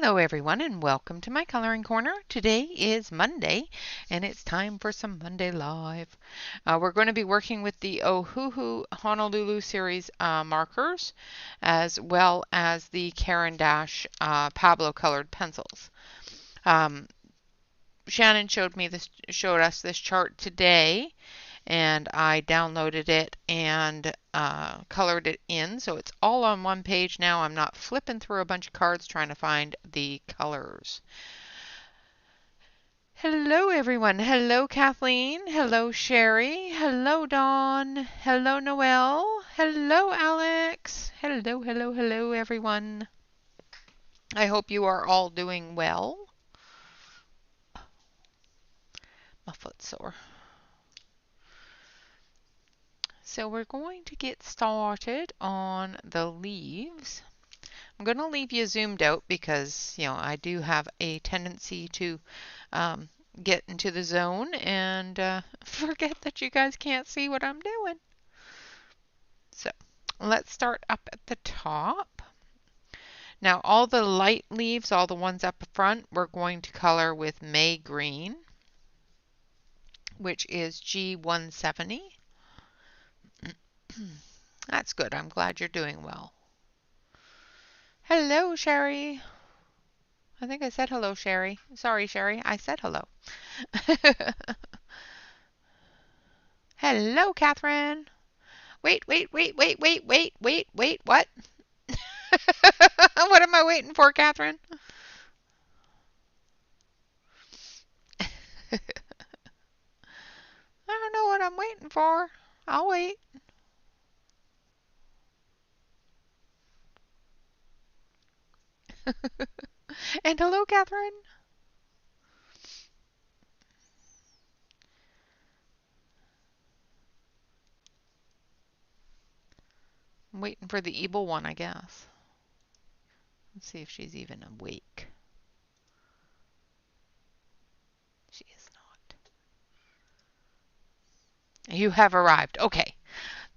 Hello everyone and welcome to my coloring corner. Today is Monday and it's time for some Monday Live. We're going to be working with the Ohuhu Honolulu series markers as well as the Caran d'Ache Pablo colored pencils. Shannon showed us this chart today, and I downloaded it and colored it in, so it's all on one page now. I'm not flipping through a bunch of cards trying to find the colors. Hello everyone. Hello Kathleen. Hello Sherry. Hello Dawn. Hello Noelle. Hello Alex. Hello everyone. I hope you are all doing well. My foot's sore. So we're going to get started on the leaves. I'm going to leave you zoomed out because, I do have a tendency to get into the zone and forget that you guys can't see what I'm doing. So let's start up at the top. Now all the light leaves, all the ones up front, we're going to color with May Green, which is G170. That's good. I'm glad you're doing well. Hello, Sherry. I think I said hello, Sherry. Sorry, Sherry. I said hello. Hello, Catherine. Wait. What? What am I waiting for, Catherine? I don't know what I'm waiting for. I'll wait. And hello, Catherine. I'm waiting for the evil one, I guess. Let's see if she's even awake. She is not. You have arrived. Okay.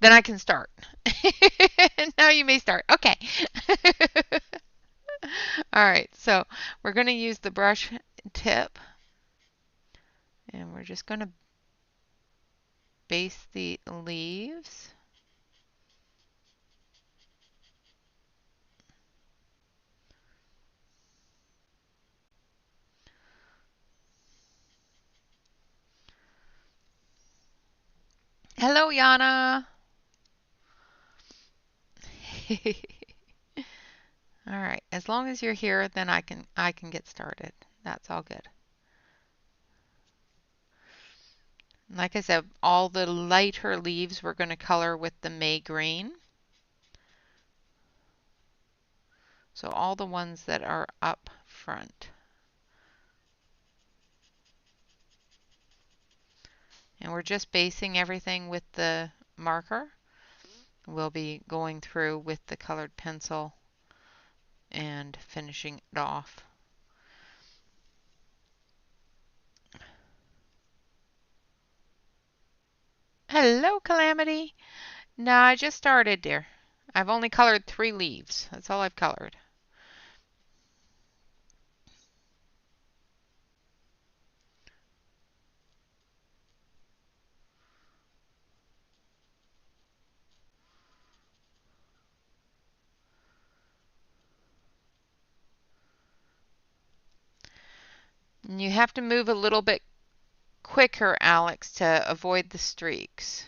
Then I can start. Now you may start. Okay. All right. So we're going to use the brush tip. And we're just going to base the leaves. Hello, Yana. All right. As long as you're here, then I can get started. That's all good. Like I said, all the lighter leaves we're going to color with the May Green. So all the ones that are up front. And we're just basing everything with the marker. We'll be going through with the colored pencil and finishing it off. Hello, Calamity. No, I just started, dear. I've only colored 3 leaves. That's all I've colored. And you have to move a little bit quicker, Alex, to avoid the streaks.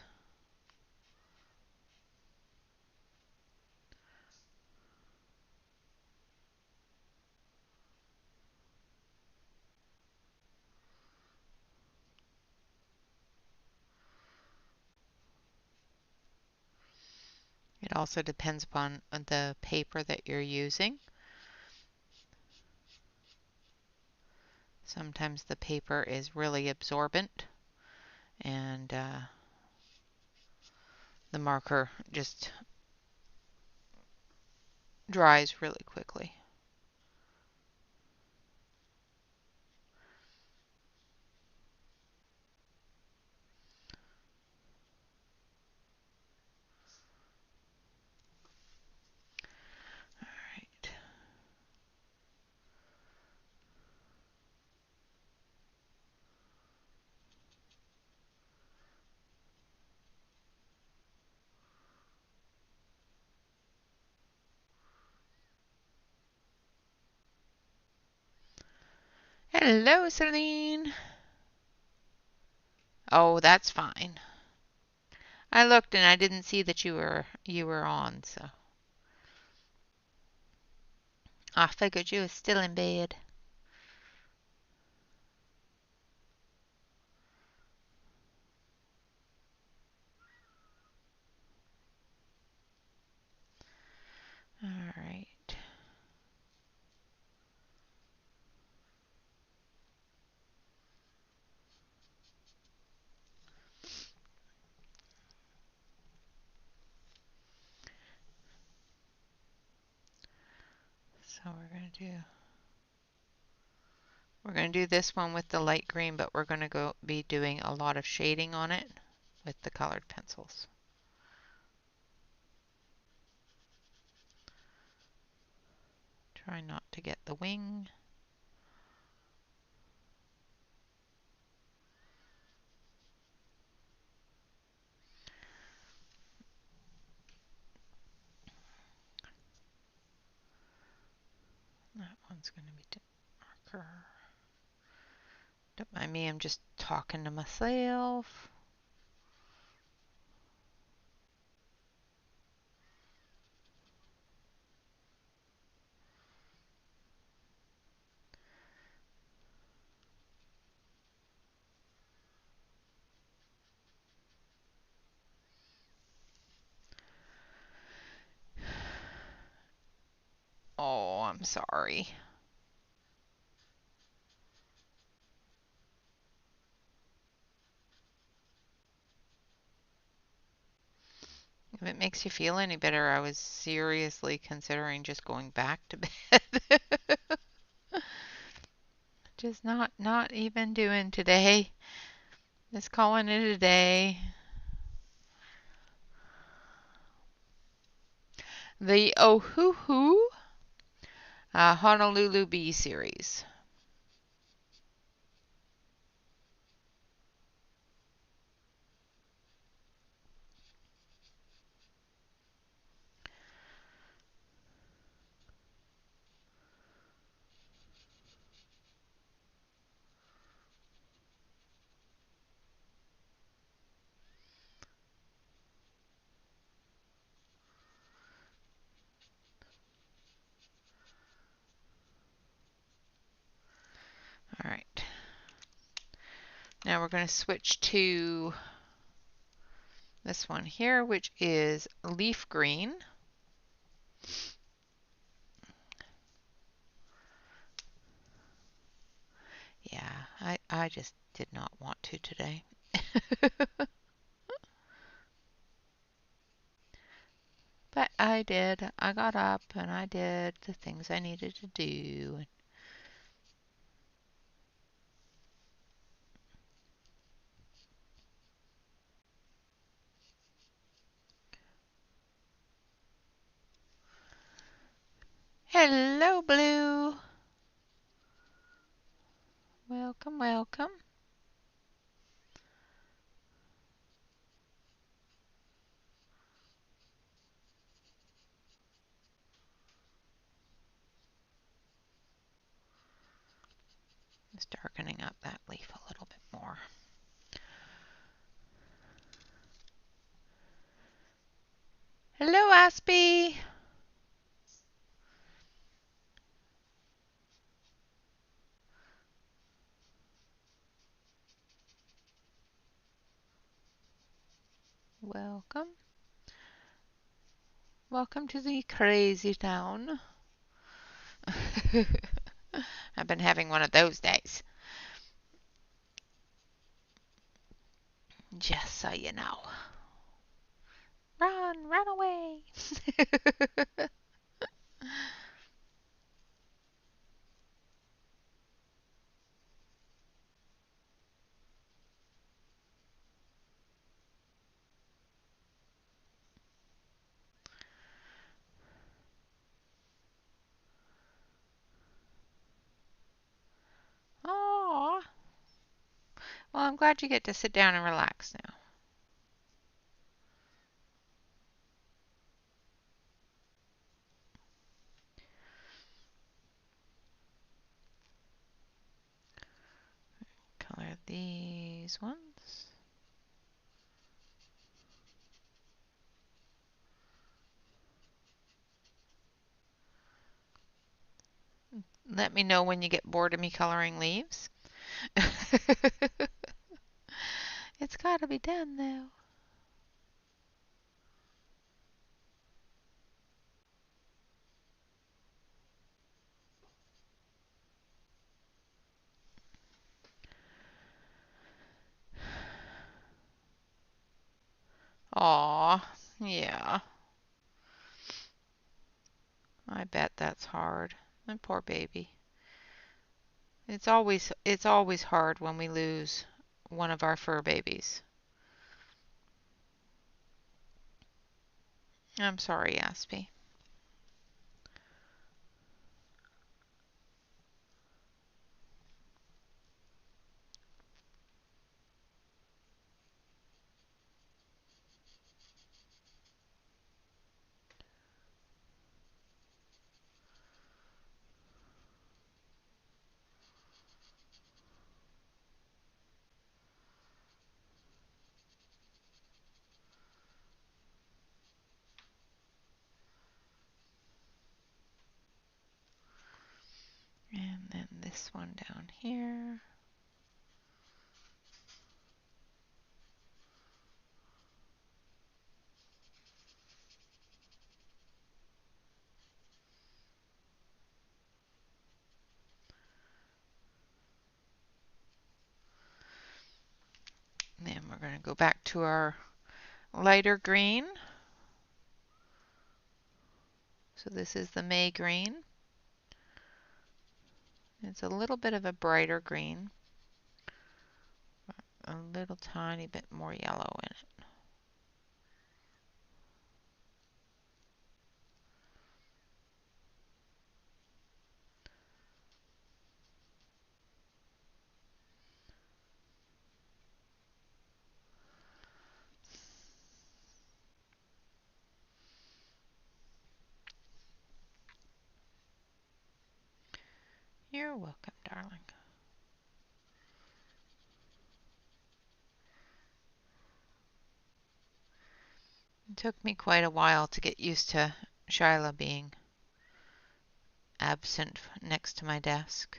It also depends upon the paper that you're using. Sometimes the paper is really absorbent and the marker just dries really quickly. All right. Hello, Celine. Oh, that's fine. I looked and I didn't see that you were on, so I figured you was still in bed. All right. So we're gonna do this one with the light green, but we're gonna be doing a lot of shading on it with the colored pencils. Try not to get the wing. That one's gonna be darker. Don't mind me, I'm just talking to myself. Oh, I'm sorry. If it makes you feel any better, I was seriously considering just going back to bed. Just not even doing today. Just calling it a day. The Ohuhu Honolulu Bee series. All right. Now we're going to switch to this one here, which is leaf green. Yeah, I just did not want to today. But I did. I got up and I did the things I needed to do. Hello, Blue. Welcome, welcome. Just darkening up that leaf a little bit more. Hello, Aspie. Welcome. Welcome to the crazy town. I've been having one of those days. Just so you know. Run away. Aww. Well, I'm glad you get to sit down and relax now. these ones. Let me know when you get bored of me coloring leaves. It's gotta be done though. Aw, yeah. I bet that's hard. My poor baby. It's always hard when we lose one of our fur babies. I'm sorry, Aspie. And then this one down here. And then we're going to go back to our lighter green. So this is the May green. It's a little bit of a brighter green. A little tiny bit more yellow in it. You're welcome, darling. It took me quite a while to get used to Shyla being absent next to my desk.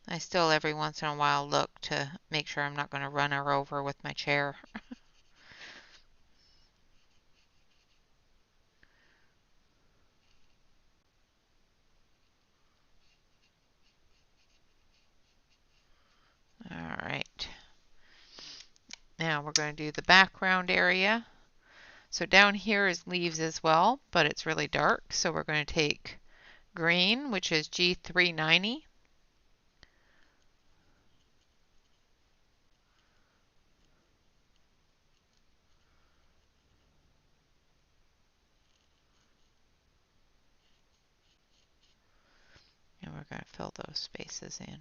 I still every once in a while look to make sure I'm not going to run her over with my chair. All right. Now we're going to do the background area. So down here is leaves as well, but it's really dark. So we're going to take green, which is G390. And we're going to fill those spaces in.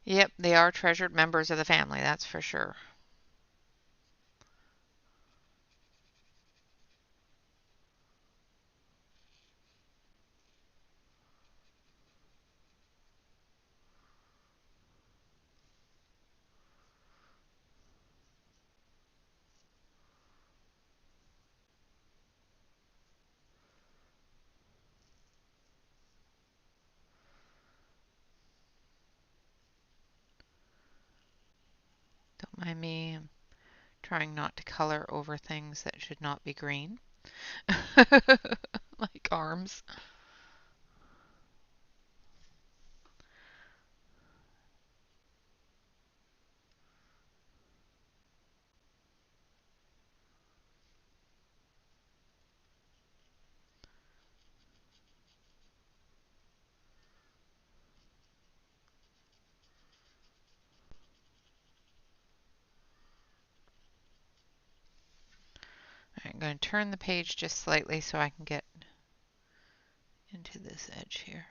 Yep, they are treasured members of the family, that's for sure. Don't mind me, I'm trying not to color over things that should not be green. Like arms. I'm going to turn the page just slightly so I can get into this edge here.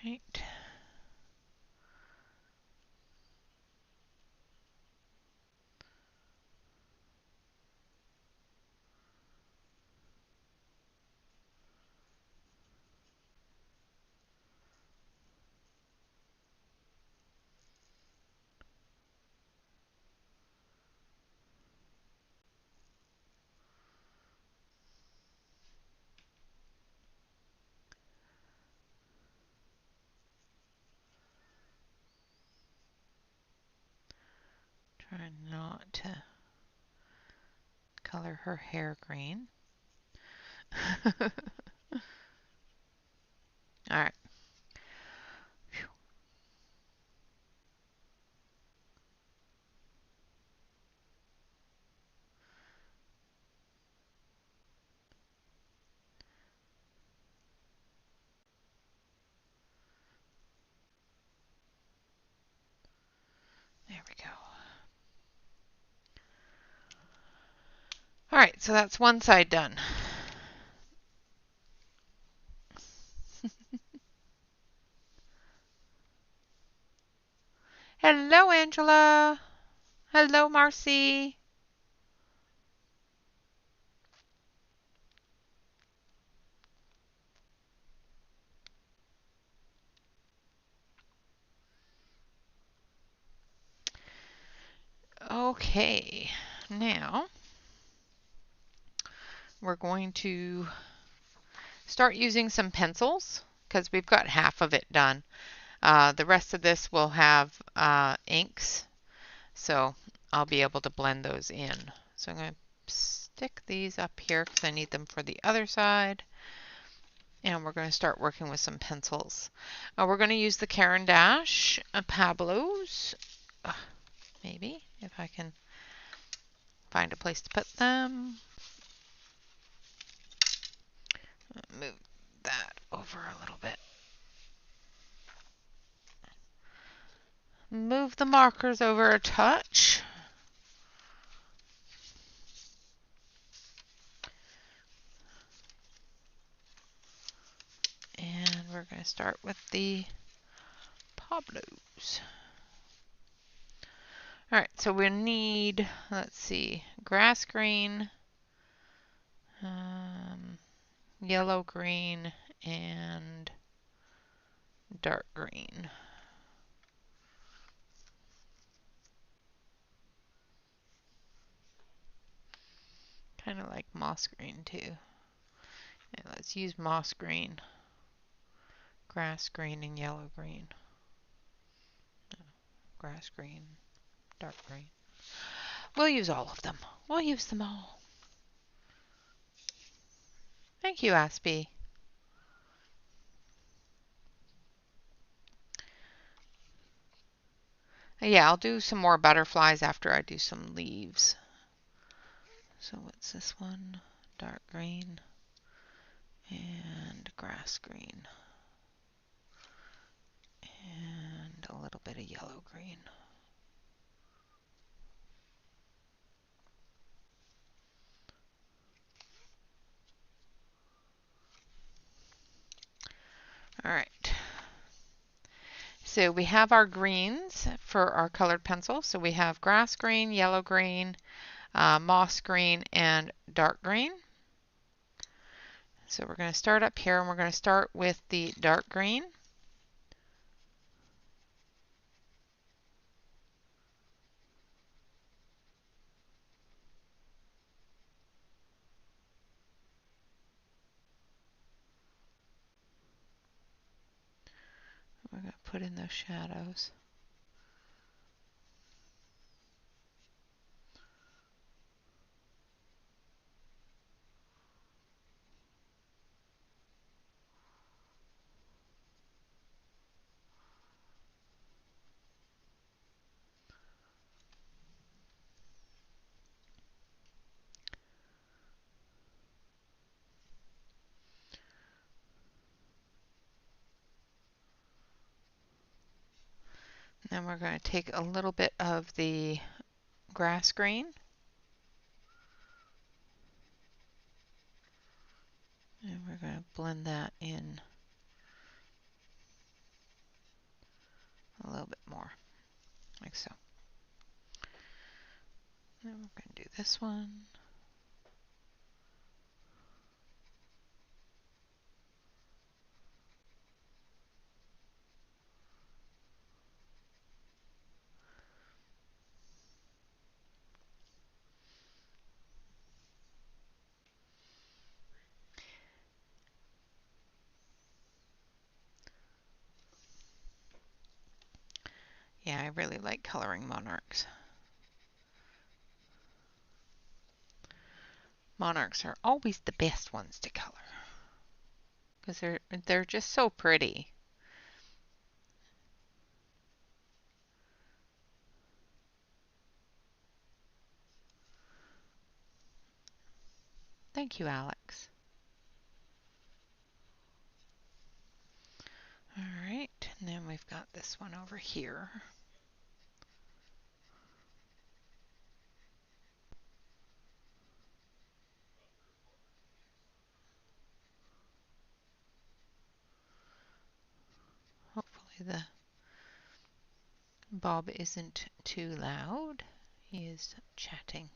Right. Try not to color her hair green. All right. There we go. All right, so that's one side done. Hello, Angela. Hello, Marcy. Okay, now we're going to start using some pencils because we've got half of it done. The rest of this will have inks, so I'll be able to blend those in. So I'm going to stick these up here because I need them for the other side. And we're going to start working with some pencils. We're going to use the Caran d'Ache Pablos. Maybe, if I can find a place to put them. Move that over a little bit. Move the markers over a touch. And we're going to start with the Pablos. All right, so we need, let's see, grass green, yellow green, and dark green. Kind of like moss green too. And let's use moss green, grass green, and yellow green. No, grass green, dark green. We'll use all of them. We'll use them all. Thank you, Aspie. Yeah, I'll do some more butterflies after I do some leaves. So what's this one? Dark green and grass green and a little bit of yellow green. All right. So we have our greens for our colored pencil. So we have grass green, yellow green, moss green, and dark green. So we're going to start up here and we're going to start with the dark green. We're going to put in those shadows. Then we're going to take a little bit of the grass green. And we're going to blend that in little bit more, like so. Then we're going to do this one. Yeah, I really like coloring monarchs. Monarchs are always the best ones to color because they're just so pretty. Thank you, Alex. All right, and then we've got this one over here. Hopefully the Bob isn't too loud. He is chatting.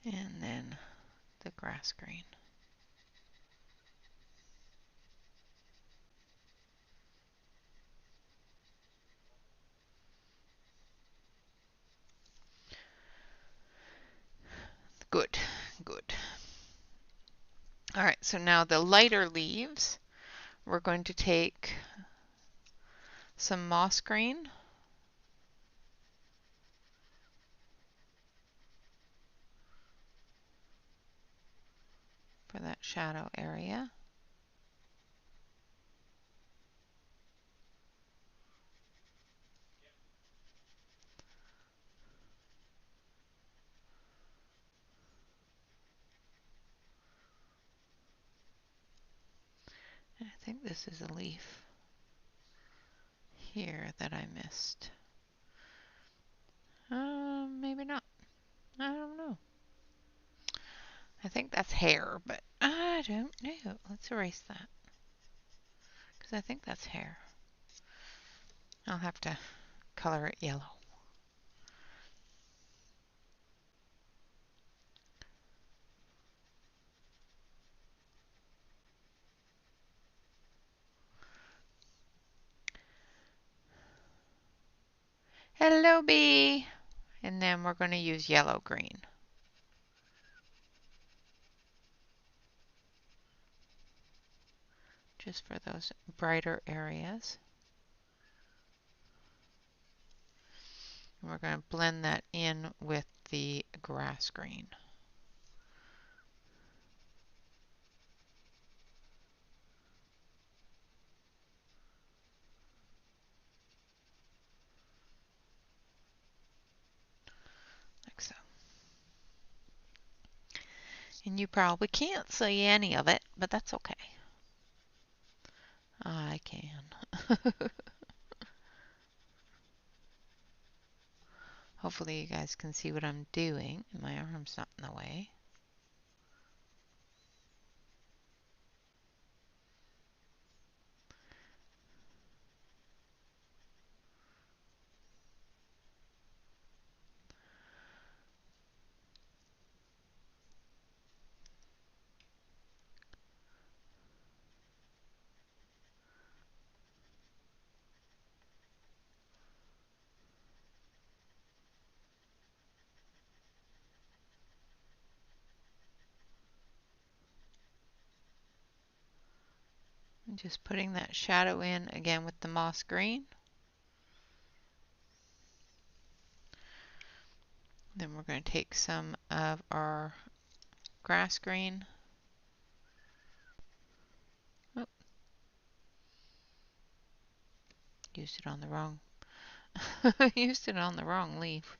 And then the grass green. Good, good. All right, so now the lighter leaves, we're going to take some moss green. For that shadow area. And I think this is a leaf here that I missed. Maybe not. I don't know. I think that's hair, but I don't know. Let's erase that. Because I think that's hair. I'll have to color it yellow. Hello, bee! And then we're going to use yellow green. Just for those brighter areas. And we're going to blend that in with the grass green. Like so. And you probably can't see any of it, but that's okay. I can. Hopefully you guys can see what I'm doing and my arm's not in the way. I'm just putting that shadow in again with the moss green. Then we're going to take some of our grass green. Oh, used it on the wrong. Used it on the wrong leaf.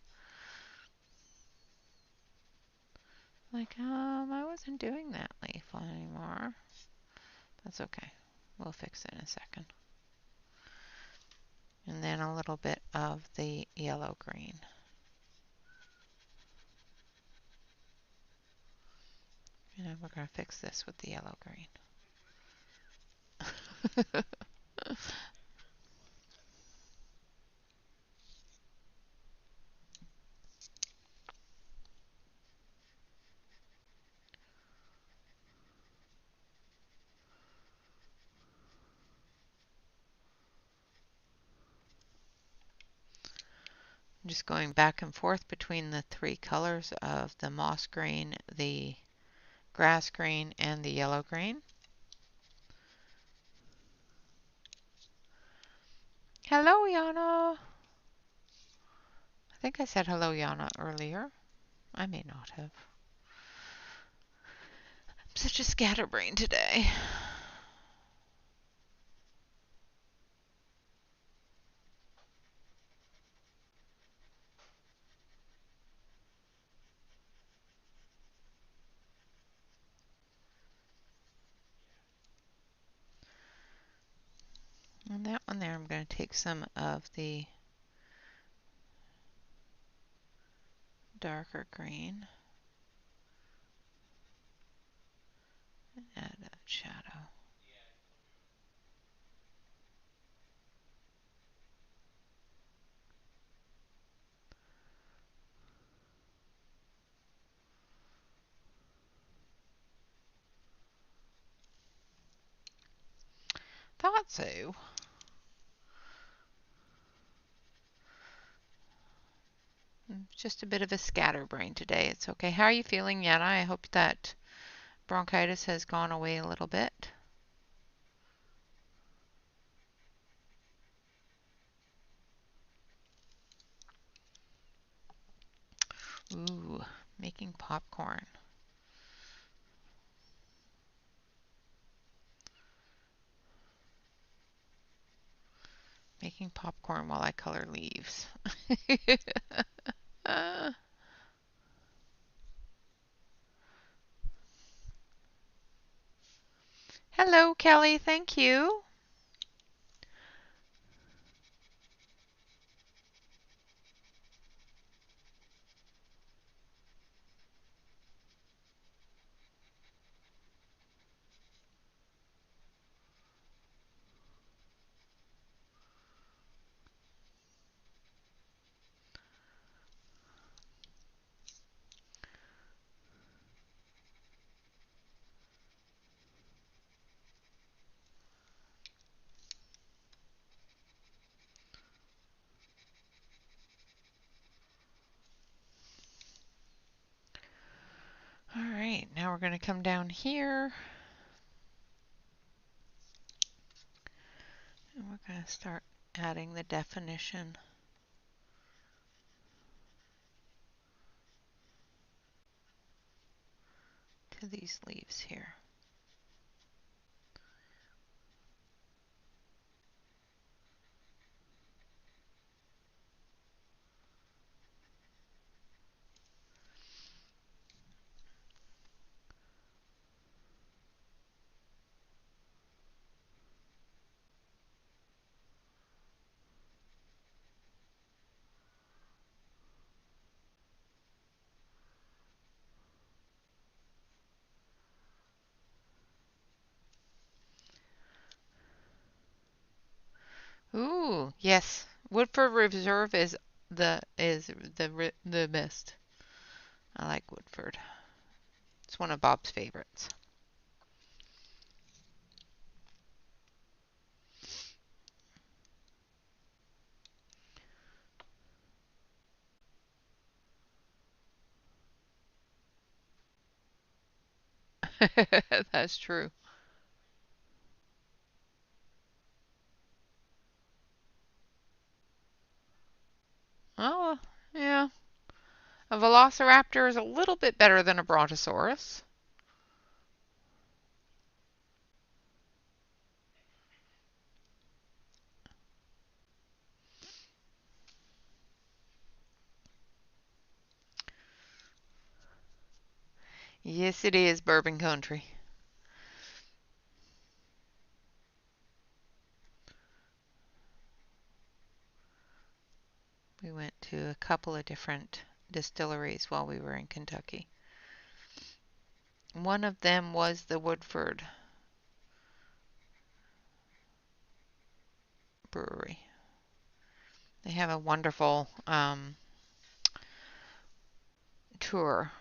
Like, I wasn't doing that leaf anymore. That's okay. We'll fix it in a second. And then a little bit of the yellow green. And we're going to fix this with the yellow green. I'm just going back and forth between the three colors of the moss green, the grass green, and the yellow green. Hello, Yana. I think I said hello, Yana, earlier. I may not have. I'm such a scatterbrain today. And that one there, I'm going to take some of the darker green and add a shadow. Thought so. Just a bit of a scatterbrain today. It's okay. How are you feeling, Yana? I hope that bronchitis has gone away a little bit. Ooh, making popcorn. Making popcorn while I color leaves. Hello, Kelly. Thank you. All right, now we're going to come down here. And we're going to start adding the definition to these leaves here. Ooh, yes. Woodford Reserve is the best. I like Woodford. It's one of Bob's favorites. That's true. Oh, yeah. A velociraptor is a little bit better than a brontosaurus. Yes, it is bourbon country. We went to a couple of different distilleries while we were in Kentucky. One of them was the Woodford Brewery. They have a wonderful tour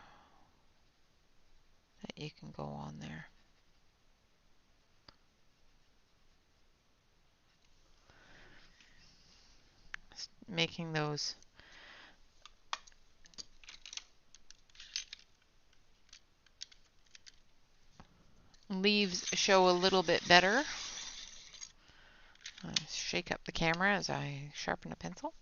that you can go on there. Making those leaves show a little bit better. Shake up the camera as I sharpen a pencil.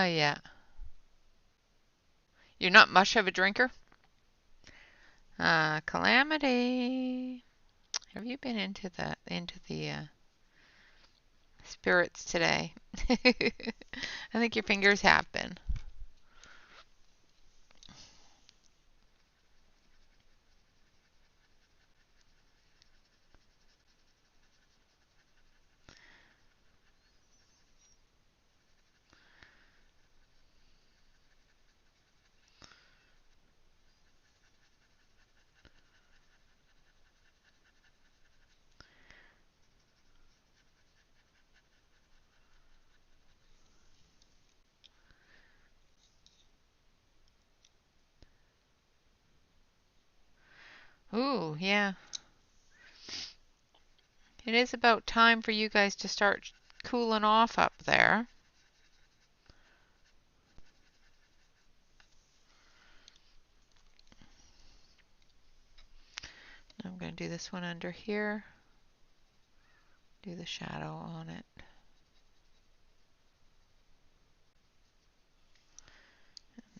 Yeah. You're not much of a drinker? Calamity. Have you been into the spirits today? I think your fingers have been. Ooh, yeah. It is about time for you guys to start cooling off up there. I'm going to do this one under here. Do the shadow on it.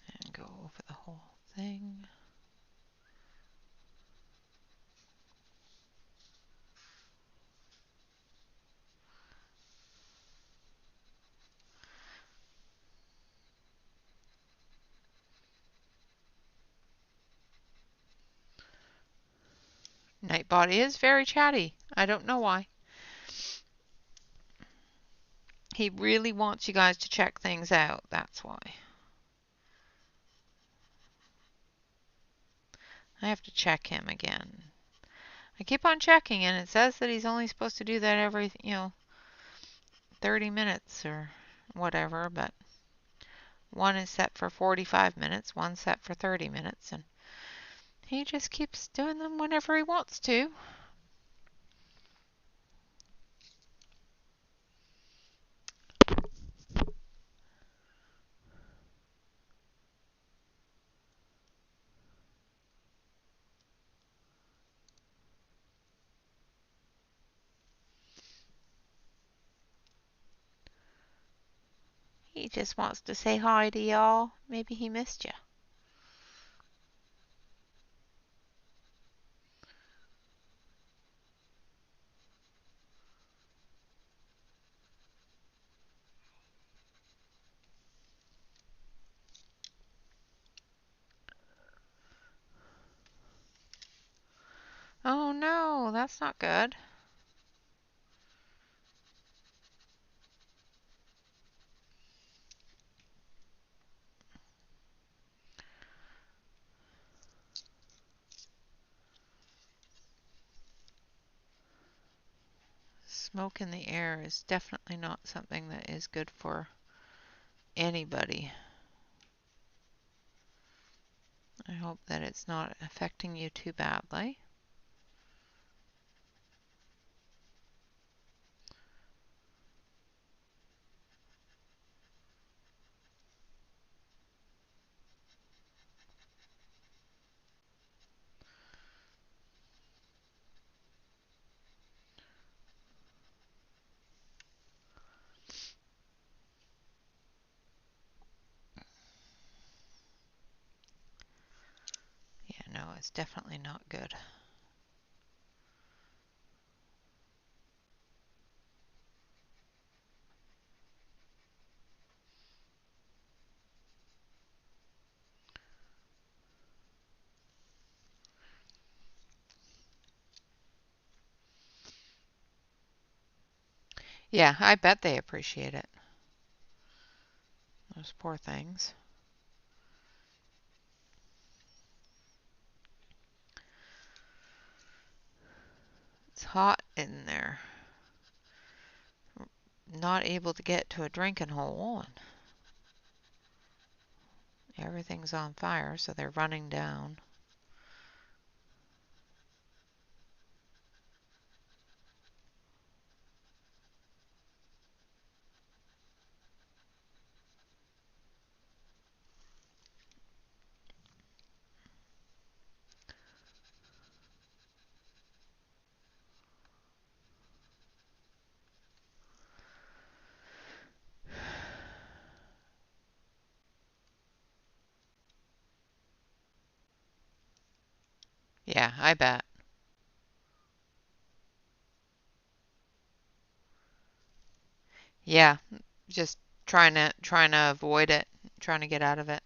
And go over the whole thing. Nightbot is very chatty. I don't know why. He really wants you guys to check things out. That's why. I have to check him again. I keep on checking and it says that he's only supposed to do that every, 30 minutes or whatever, but one is set for 45 minutes, one's set for 30 minutes, and he just keeps doing them whenever he wants to. He just wants to say hi to y'all. Maybe he missed you. Oh no, that's not good. Smoke in the air is definitely not something that is good for anybody. I hope that it's not affecting you too badly. Yeah, no, it's definitely not good. Yeah, I bet they appreciate it. Those poor things. It's hot in there. Not able to get to a drinking hole, and everything's on fire, so they're running down. Yeah, I bet. Yeah, just trying to avoid it, trying to get out of it.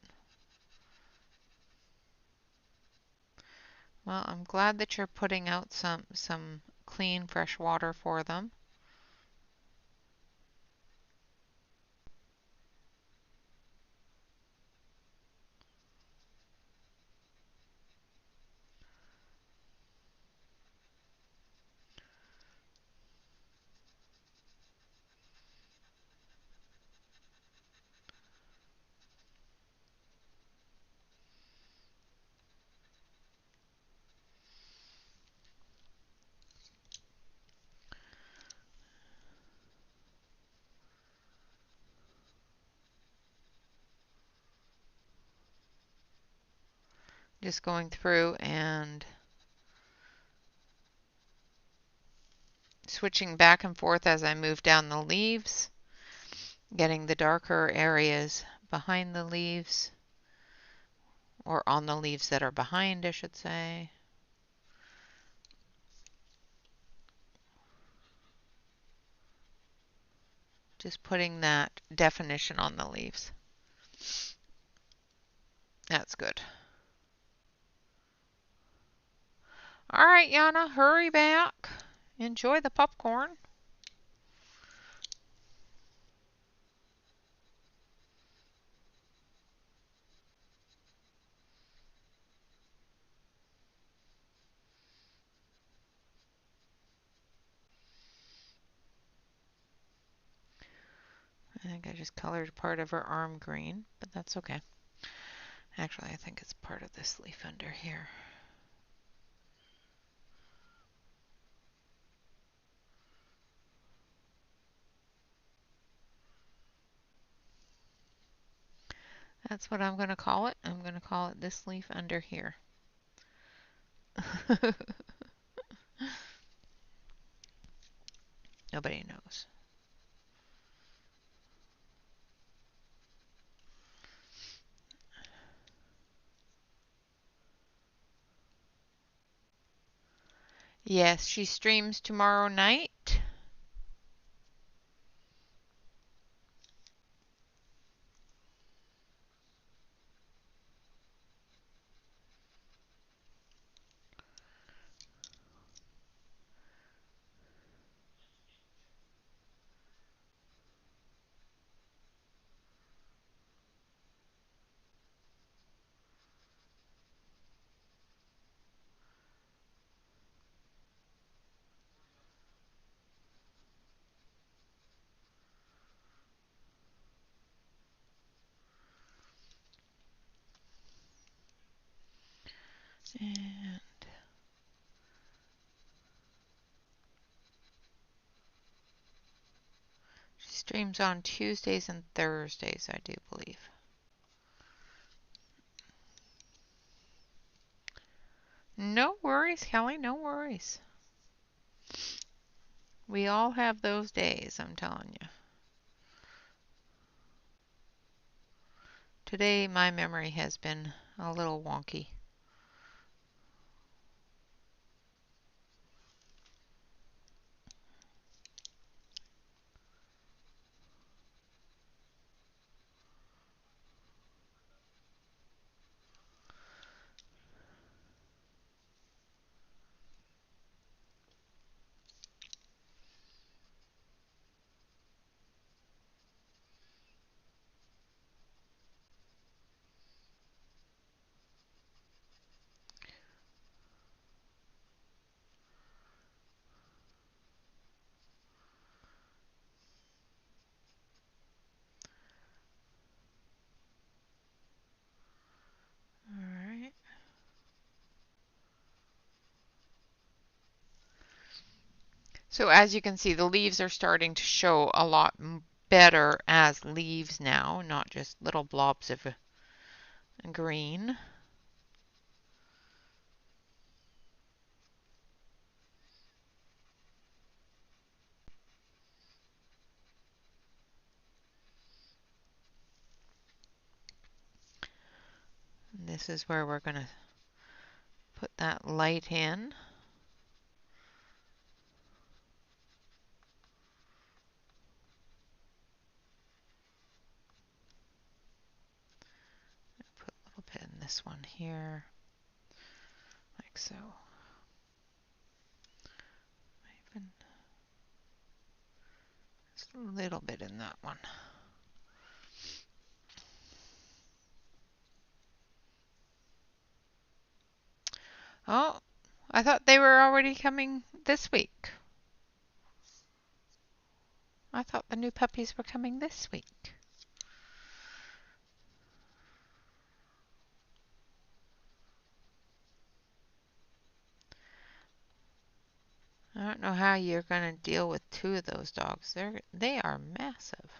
Well, I'm glad that you're putting out some clean fresh water for them. Just going through and switching back and forth as I move down the leaves, getting the darker areas behind the leaves, or on the leaves that are behind, I should say. Just putting that definition on the leaves. That's good. All right, Yana, hurry back. Enjoy the popcorn. I think I just colored part of her arm green, but that's okay. Actually, I think it's part of this leaf under here. That's what I'm going to call it. I'm going to call it this leaf under here. Nobody knows. Yes, she streams tomorrow night. And she streams on Tuesdays and Thursdays, I do believe. No worries, Kelly, no worries. We all have those days, I'm telling you. Today my memory has been a little wonky. Alright. So as you can see, the leaves are starting to show a lot better as leaves now, not just little blobs of green. And this is where we're going to put that light in. Put a little bit in this one here, like so. Even just a little bit in that one. Oh, I thought they were already coming this week. I thought the new puppies were coming this week. I don't know how you're going to deal with two of those dogs. They are massive.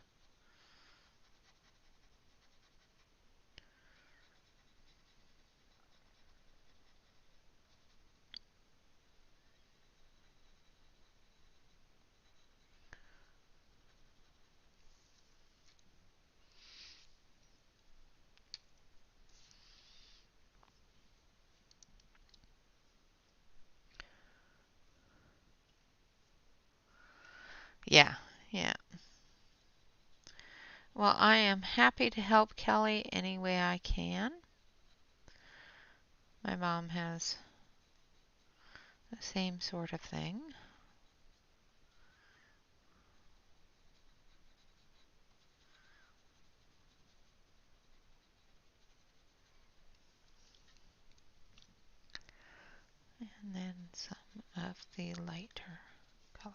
Yeah, yeah. Well, I am happy to help Kelly any way I can. My mom has the same sort of thing. And then some of the lighter color.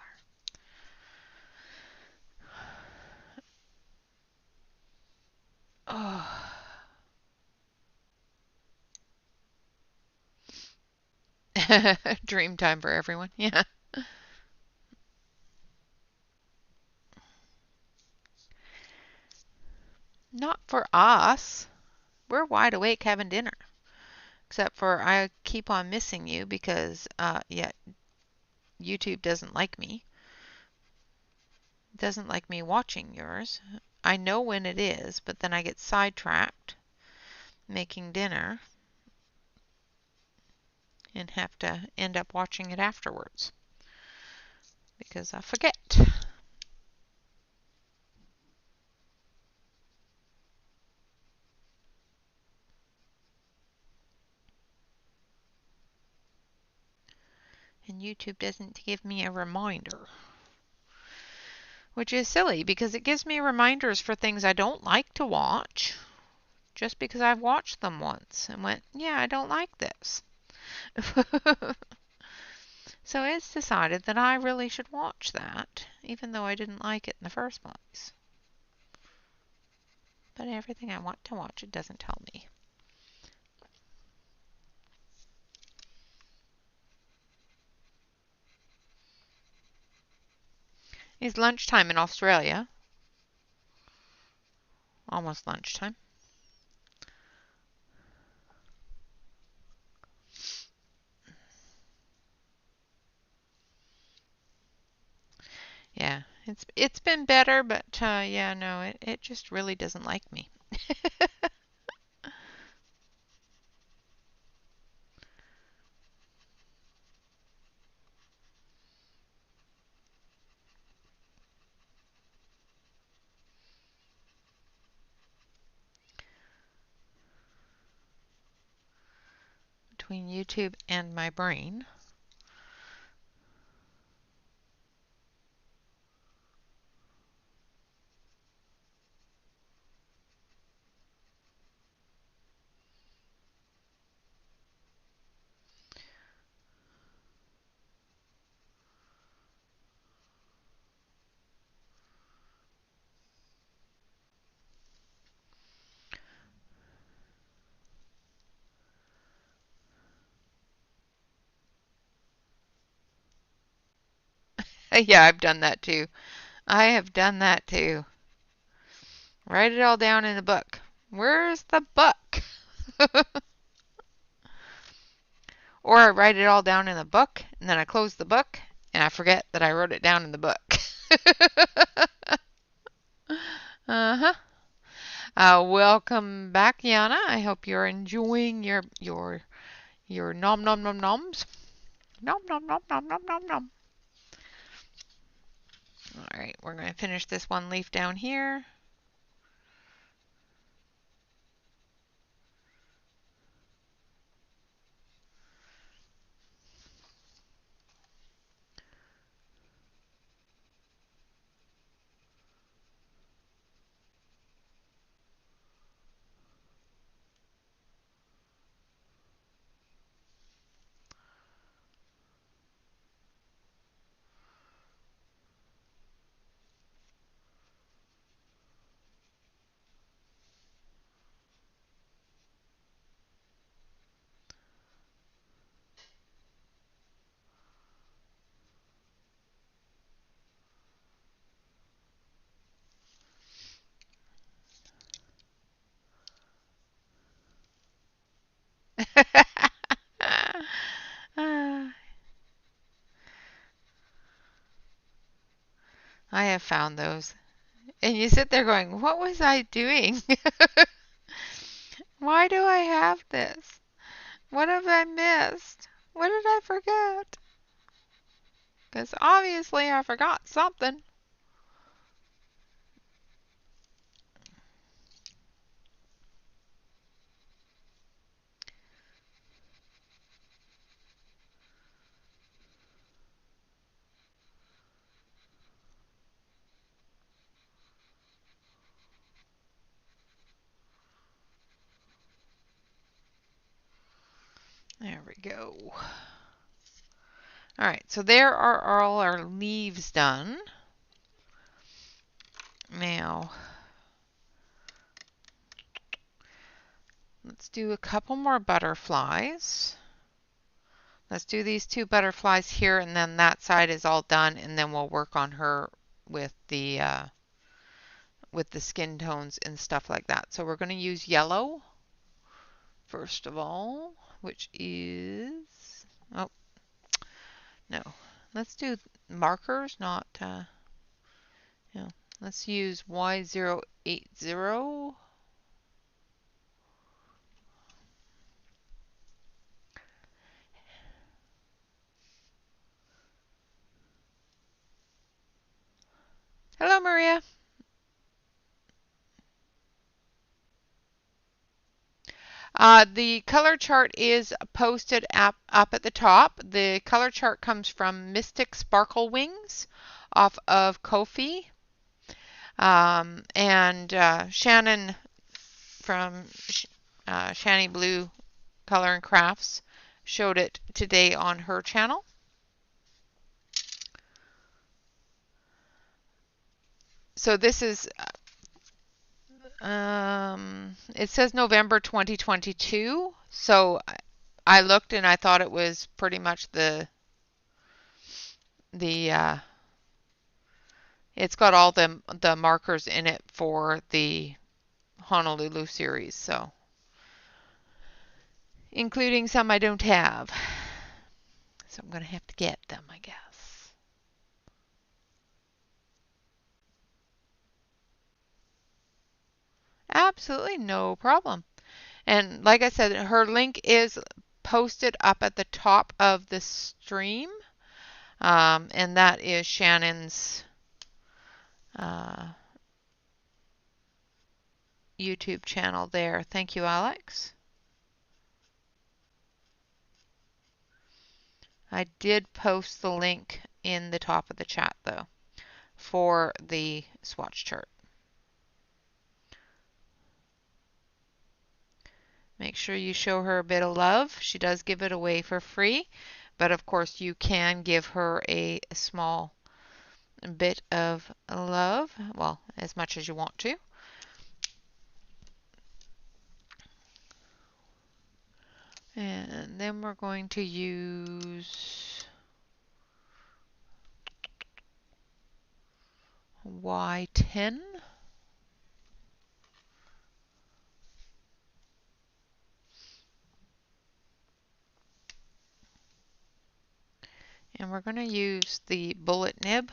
Oh. Dream time for everyone. Yeah. Not for us. We're wide awake having dinner. Except for I keep on missing you because yeah, YouTube doesn't like me. Doesn't like me watching yours. I know when it is, but then I get sidetracked making dinner and have to end up watching it afterwards because I forget. And YouTube doesn't give me a reminder. Which is silly because it gives me reminders for things I don't like to watch just because I've watched them once and went, yeah, I don't like this. So it's decided that I really should watch that, even though I didn't like it in the first place. But everything I want to watch, it doesn't tell me. It's lunchtime in Australia. Almost lunchtime. Yeah, it's been better, but yeah, no, it just really doesn't like me. Between YouTube and my brain. Yeah, I've done that too. I have done that too. Write it all down in a book. Where's the book? Or I write it all down in a book, and then I close the book, and I forget that I wrote it down in the book. Uh-huh. Welcome back, Yana. I hope you're enjoying your nom nom nom noms. Nom nom nom nom nom nom nom. All right, we're going to finish this one leaf down here. I have found those. And you sit there going, what was I doing? Why do I have this? What have I missed? What did I forget? Because obviously I forgot something. There we go. All right, so there are all our leaves done. Now, let's do a couple more butterflies. Let's do these two butterflies here, and then that side is all done, and then we'll work on her with the skin tones and stuff like that. So we're going to use yellow first of all, which is, oh, no. Let's do markers, not, no. Let's use Y080. Hello, Maria. The color chart is posted up at the top. The color chart comes from Mystic Sparkle Wings off of Ko-fi. And Shannon from Shanny Blue Color and Crafts showed it today on her channel. So this is, it says November 2022. So I looked and I thought it was pretty much the It's got all the markers in it for the Honolulu series, so including some I don't have. So I'm going to have to get them, I guess. Absolutely no problem. And like I said, her link is posted up at the top of the stream. And that is Shannon's YouTube channel there. Thank you, Alex. I did post the link in the top of the chat, though, for the swatch chart. Make sure you show her a bit of love. She does give it away for free, but of course you can give her a small bit of love, well, as much as you want to. And then we're going to use Y10. And we're going to use the bullet nib.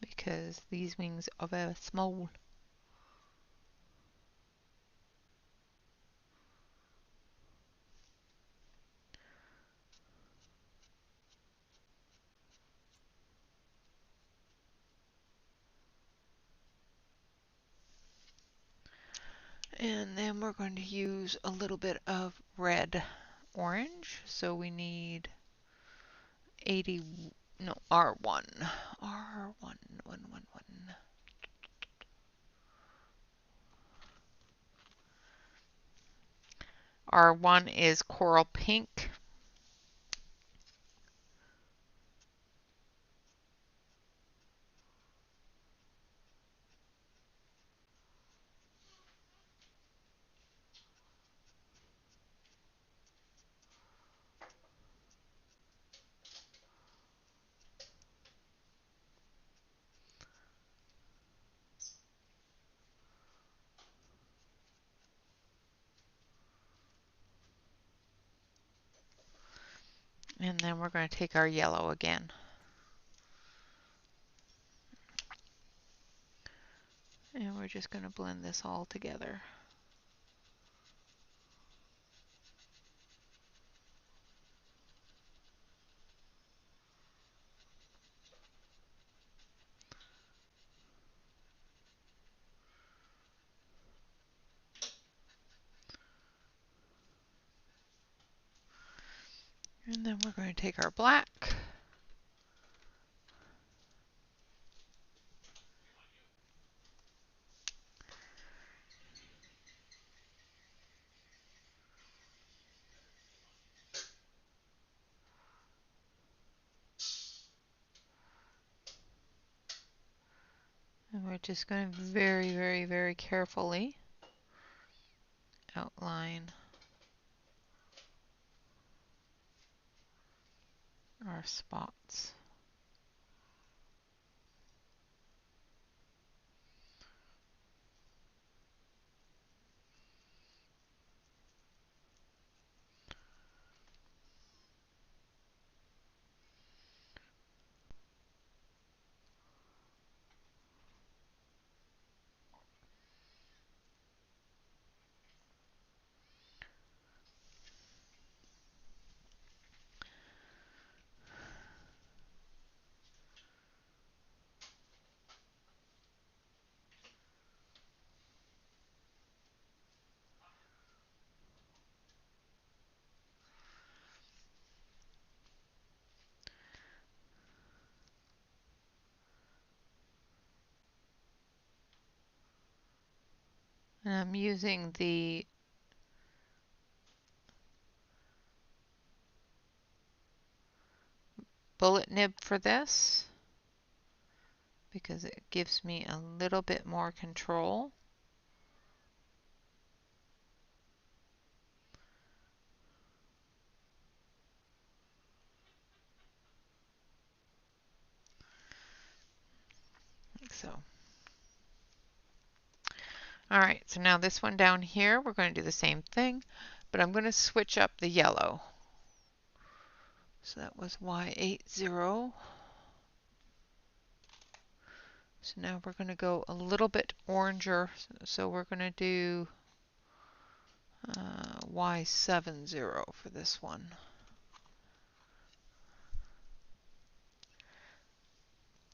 Because these wings are very small. And then we're going to use a little bit of red orange. So we need 80, no, R1. R1, 111. R1 is coral pink. And then we're going to take our yellow again. And we're just going to blend this all together. And then we're going to take our black. And we're just going to very, very, very carefully outline our spots. And I'm using the bullet nib for this because it gives me a little bit more control. Like so. All right, so now this one down here, we're going to do the same thing, but I'm going to switch up the yellow. So that was Y80. So now we're going to go a little bit oranger. So we're going to do Y70 for this one.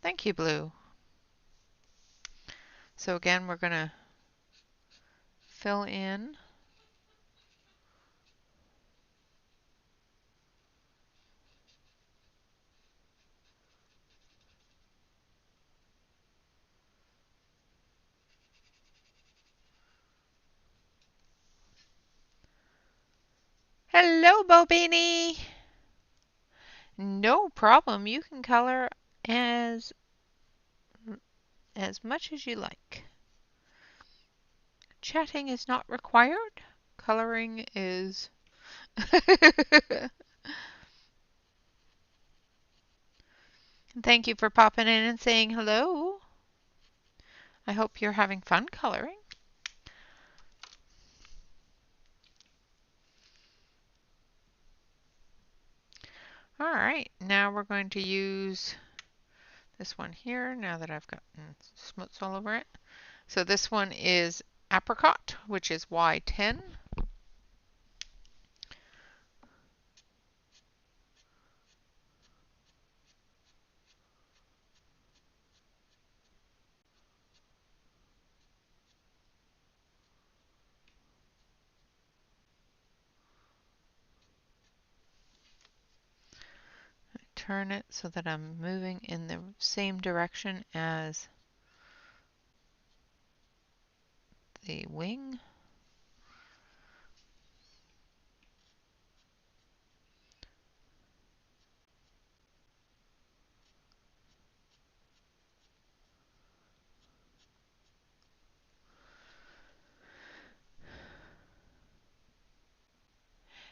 Thank you, blue. So again, we're going to fill in. Hello, Bobini. No problem. You can color as much as you like. Chatting is not required. Coloring is. Thank you for popping in and saying hello. I hope you're having fun coloring. All right, now we're going to use this one here now that I've gotten smuts all over it. So this one is apricot, which is Y10. Turn it so that I'm moving in the same direction as the wing.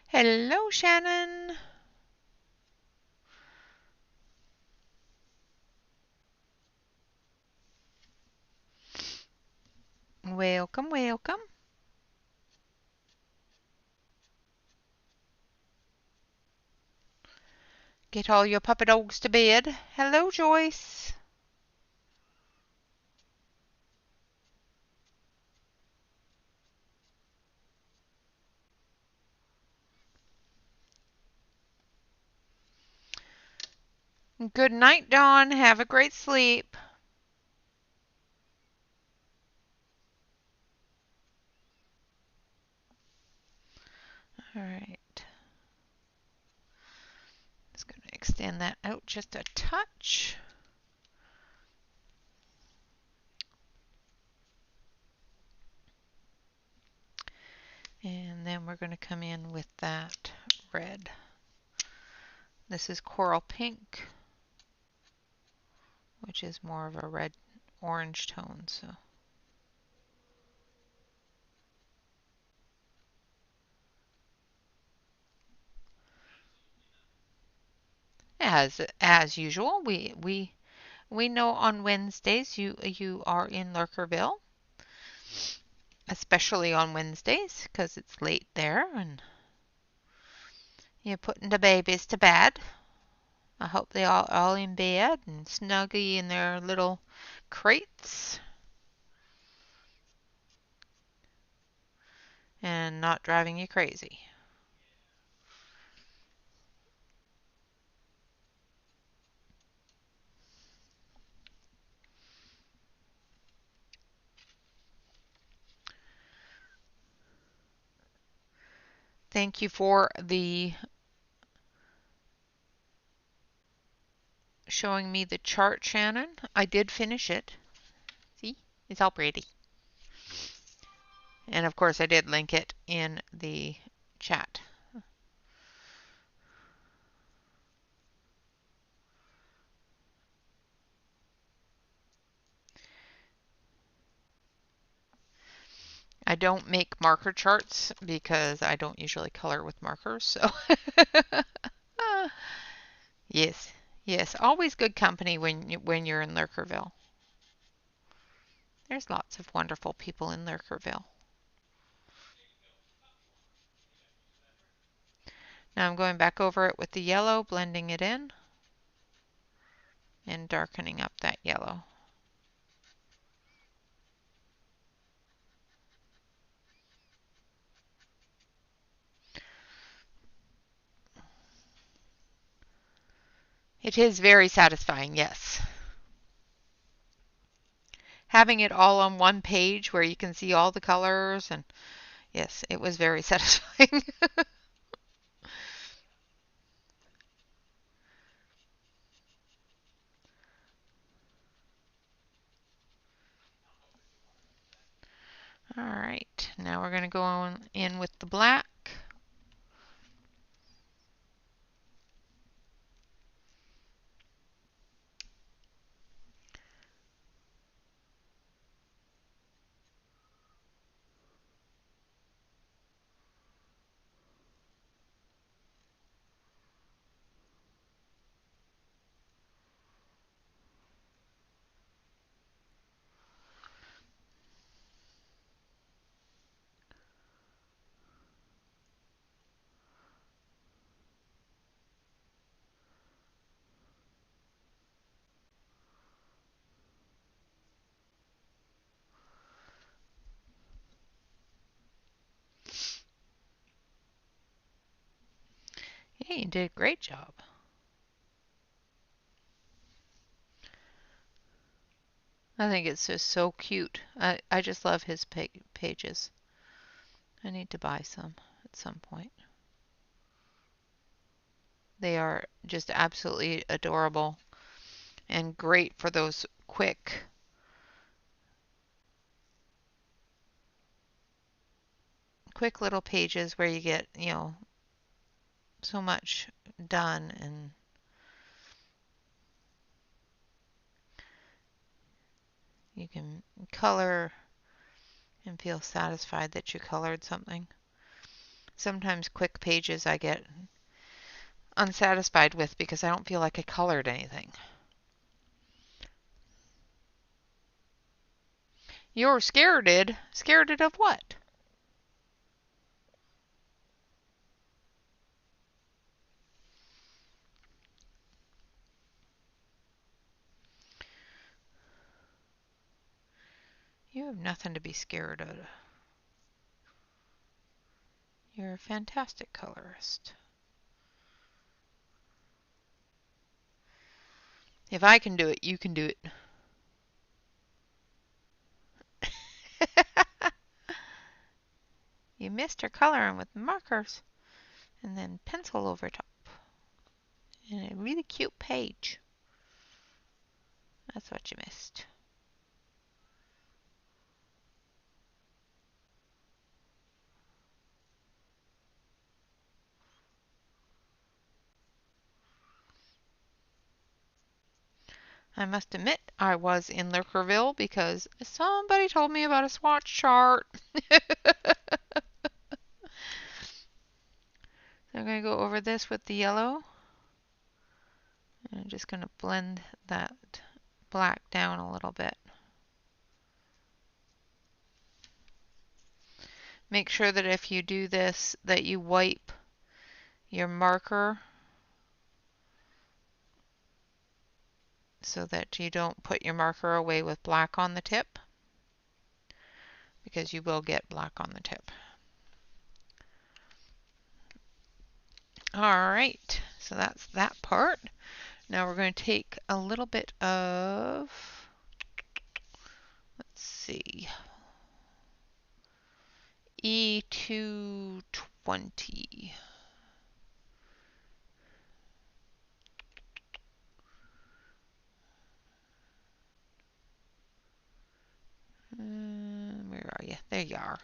Hello, Shannon. Welcome, welcome. Get all your puppy dogs to bed. Hello, Joyce. Good night, Dawn. Have a great sleep. All right. Just going to extend that out just a touch. And then we're going to come in with that red. This is coral pink, which is more of a red orange tone. So as usual, we know on Wednesdays you are in Lurkerville, especially on Wednesdays because it's late there and you're putting the babies to bed. I hope they all in bed and snuggy in their little crates and not driving you crazy. Thank you for the showing me the chart, Shannon. I did finish it. See? It's all pretty. And of course I did link it in the chat. I don't make marker charts because I don't usually color with markers, so yes, yes, always good company when you're in Lurkerville. There's lots of wonderful people in Lurkerville. Now I'm going back over it with the yellow, blending it in and darkening up that yellow. It is very satisfying, yes. Having it all on one page where you can see all the colors, and yes, it was very satisfying. All right, now we're going to go on in with the black. Yeah, you did a great job. I think it's just so cute. I just love his pages. I need to buy some at some point. They are just absolutely adorable and great for those quick little pages where you get, so much done, and you can color and feel satisfied that you colored something. Sometimes quick pages I get unsatisfied with because I don't feel like I colored anything. You're scared? Scared of what? You have nothing to be scared of. You're a fantastic colorist. If I can do it, you can do it. You missed her coloring with markers and then pencil over top. And a really cute page. That's what you missed. I must admit I was in Lurkerville because somebody told me about a swatch chart. So I'm going to go over this with the yellow. And I'm just going to blend that black down a little bit. Make sure that if you do this, that you wipe your marker so that you don't put your marker away with black on the tip, because you will get black on the tip. Alright, so that's that part. Now we're going to take a little bit of, let's see, E220. Where are you? There you are.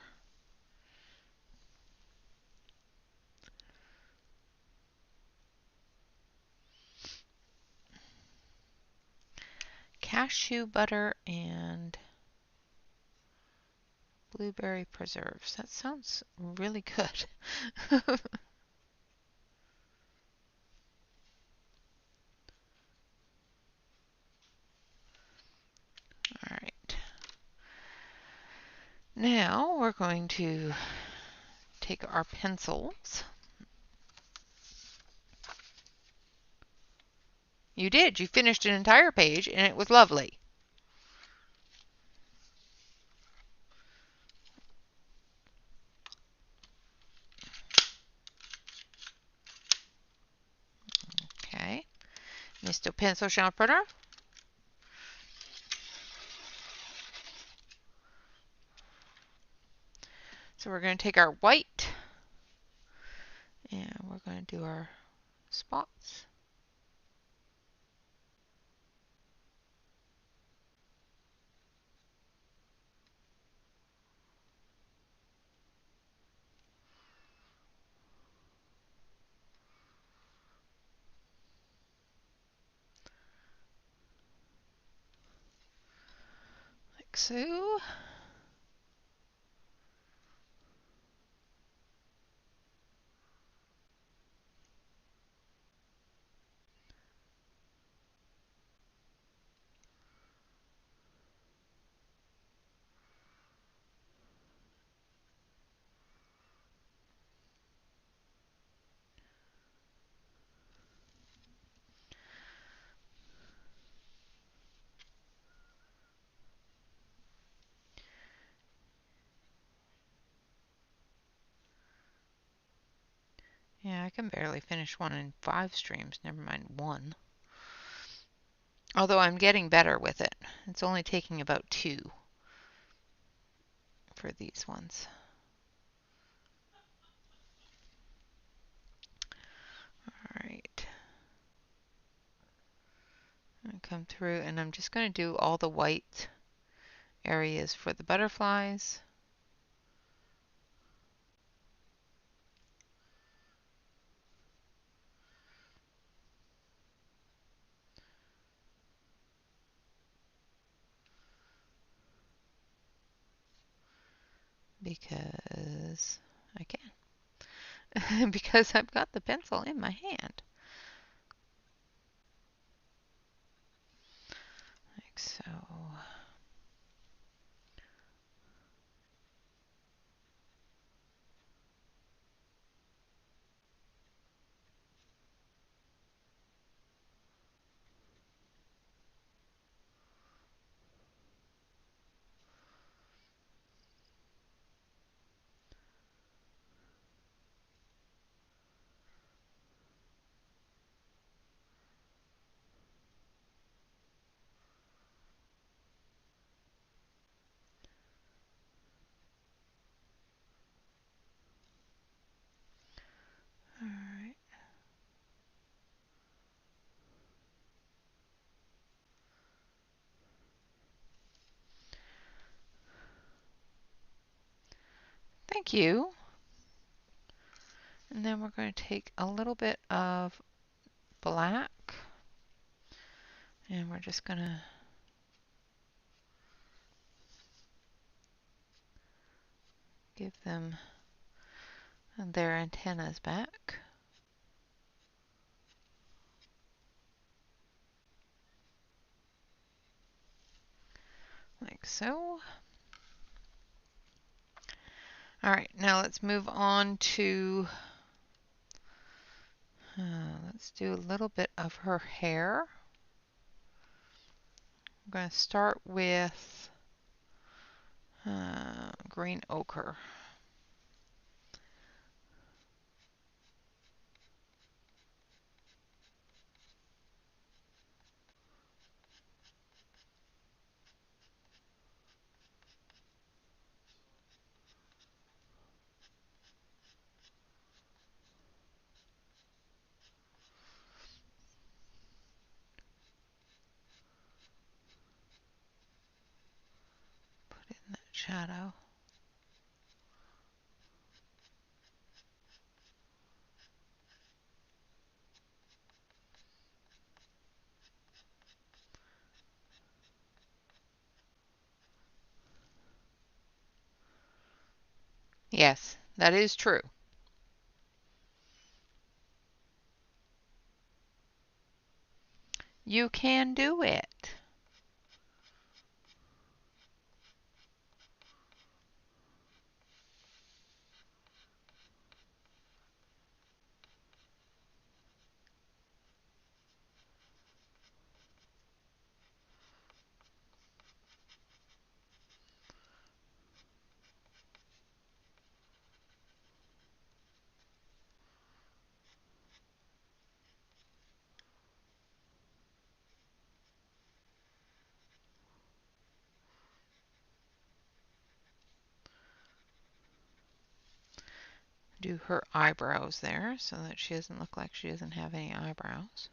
cashew butter and blueberry preserves. That sounds really good. All right. Now we're going to take our pencils. You did. You finished an entire page and it was lovely. Okay. Mr. Pencil Sharpener. So we're going to take our white and we're going to do our spots. Like so. Yeah, I can barely finish one in 5 streams, never mind one. Although I'm getting better with it. It's only taking about 2 for these ones. Alright. I come through and I'm just going to do all the white areas for the butterflies. Because I can. Because I've got the pencil in my hand. Like so. Alright. Thank you. And then we're going to take a little bit of black and we're just going to give them their antennas back. Like so. Alright, now let's move on to, let's do a little bit of her hair. I'm going to start with green ochre. Put in that shadow. Yes, that is true. You can do it. Do her eyebrows there so that she doesn't look like she doesn't have any eyebrows.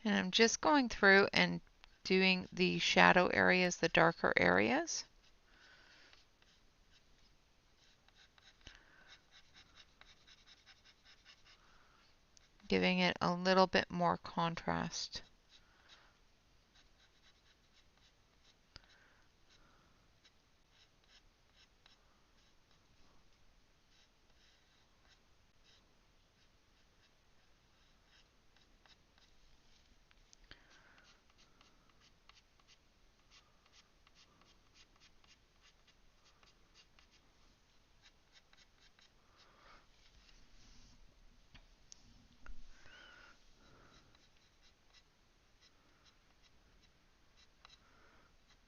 And I'm just going through and doing the shadow areas, the darker areas. Giving it a little bit more contrast.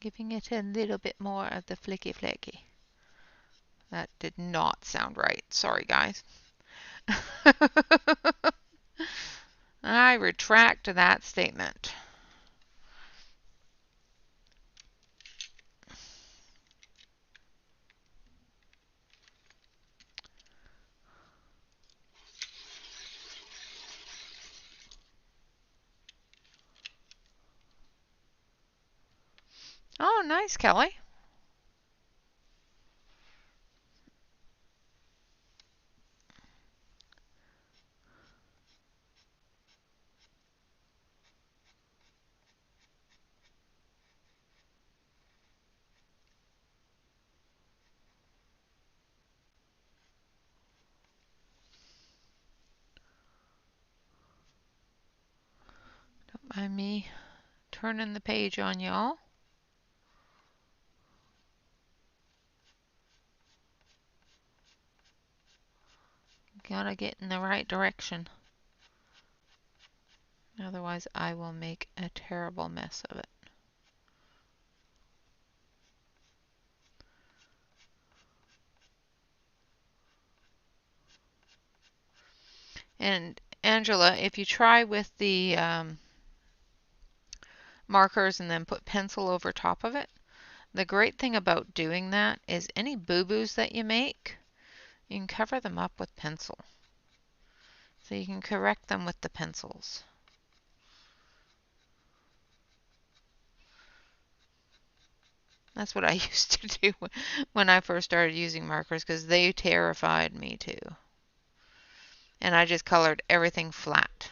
Giving it a little bit more of the flicky flaky. That did not sound right. Sorry, guys. I retract that statement. Oh, nice, Kelly. Don't mind me turning the page on y'all. Gotta get in the right direction. Otherwise, I will make a terrible mess of it. And Angela, if you try with the markers and then put pencil over top of it, the great thing about doing that is any boo-boos that you make, you can cover them up with pencil. So you can correct them with the pencils. That's what I used to do when I first started using markers because they terrified me too. And I just colored everything flat.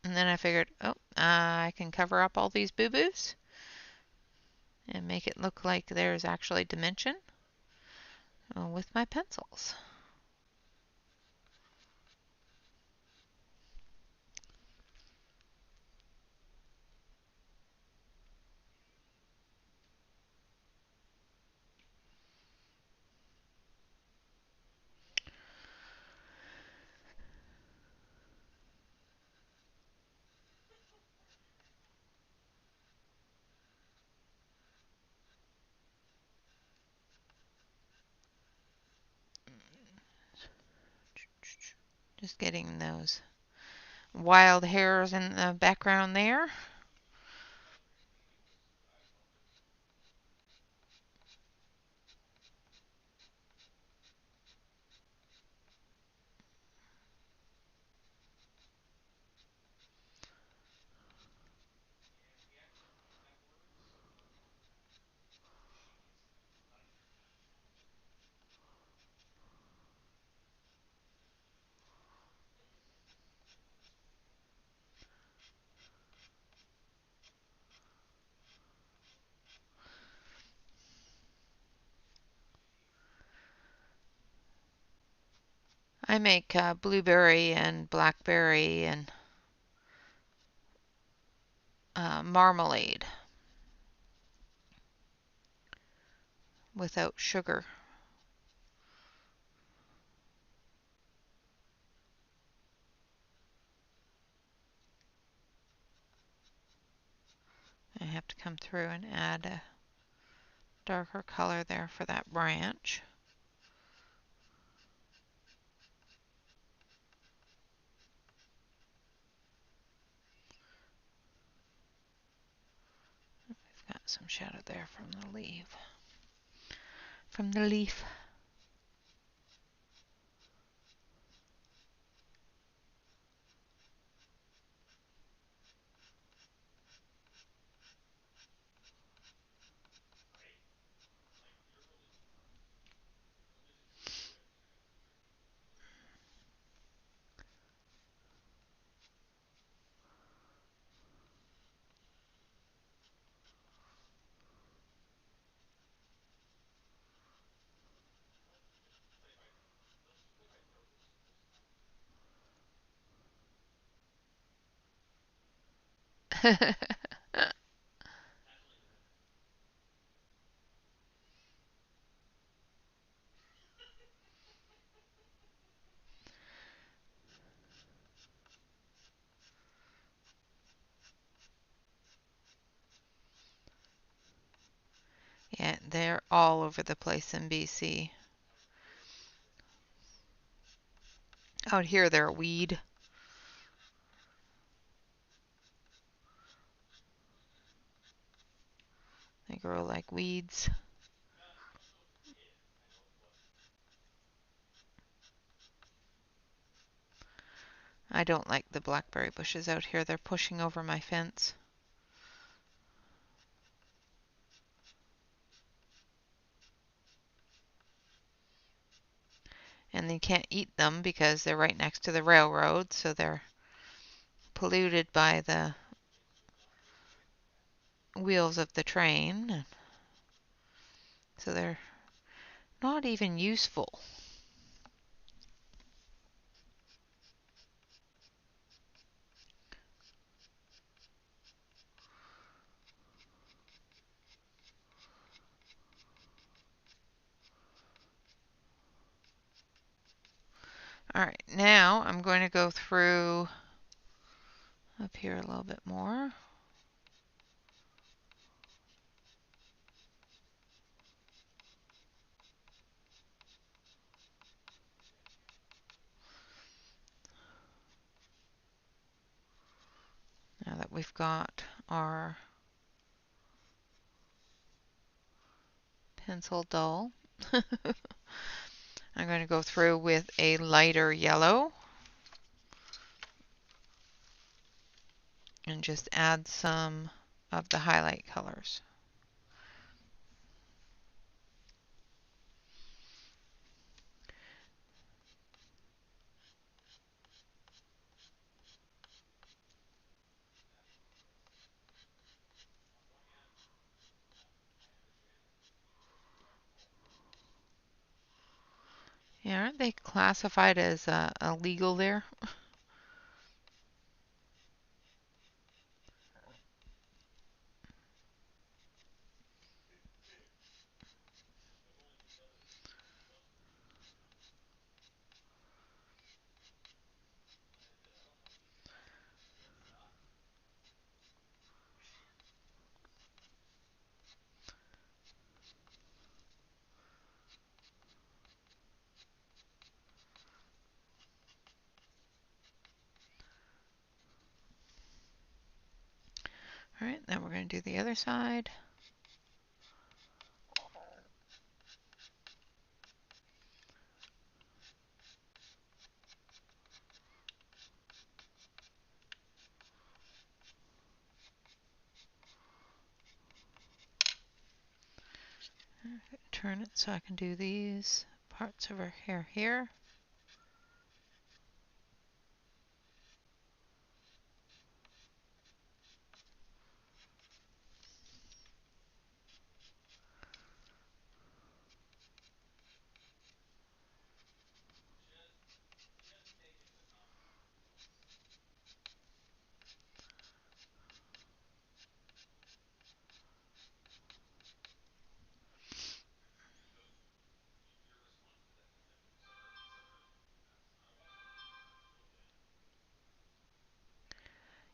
And then I figured, oh, I can cover up all these boo-boos and make it look like there's actually dimension with my pencils. Just getting those wild hairs in the background there. I make blueberry and blackberry and marmalade without sugar. I have to come through and add a darker color there for that branch. We've got some shadow there from the leaf. From the leaf. Yeah, they're all over the place in BC. Out here they're a weed. They grow like weeds. I don't like the blackberry bushes out here. They're pushing over my fence. And you can't eat them because they're right next to the railroad, so they're polluted by the wheels of the train. So they're not even useful. All right, now I'm going to go through up here a little bit more. Now that we've got our pencil dull, I'm going to go through with a lighter yellow and just add some of the highlight colors. Yeah, aren't they classified as illegal there? All right, now we're going to do the other side. Turn it so I can do these parts of her hair here.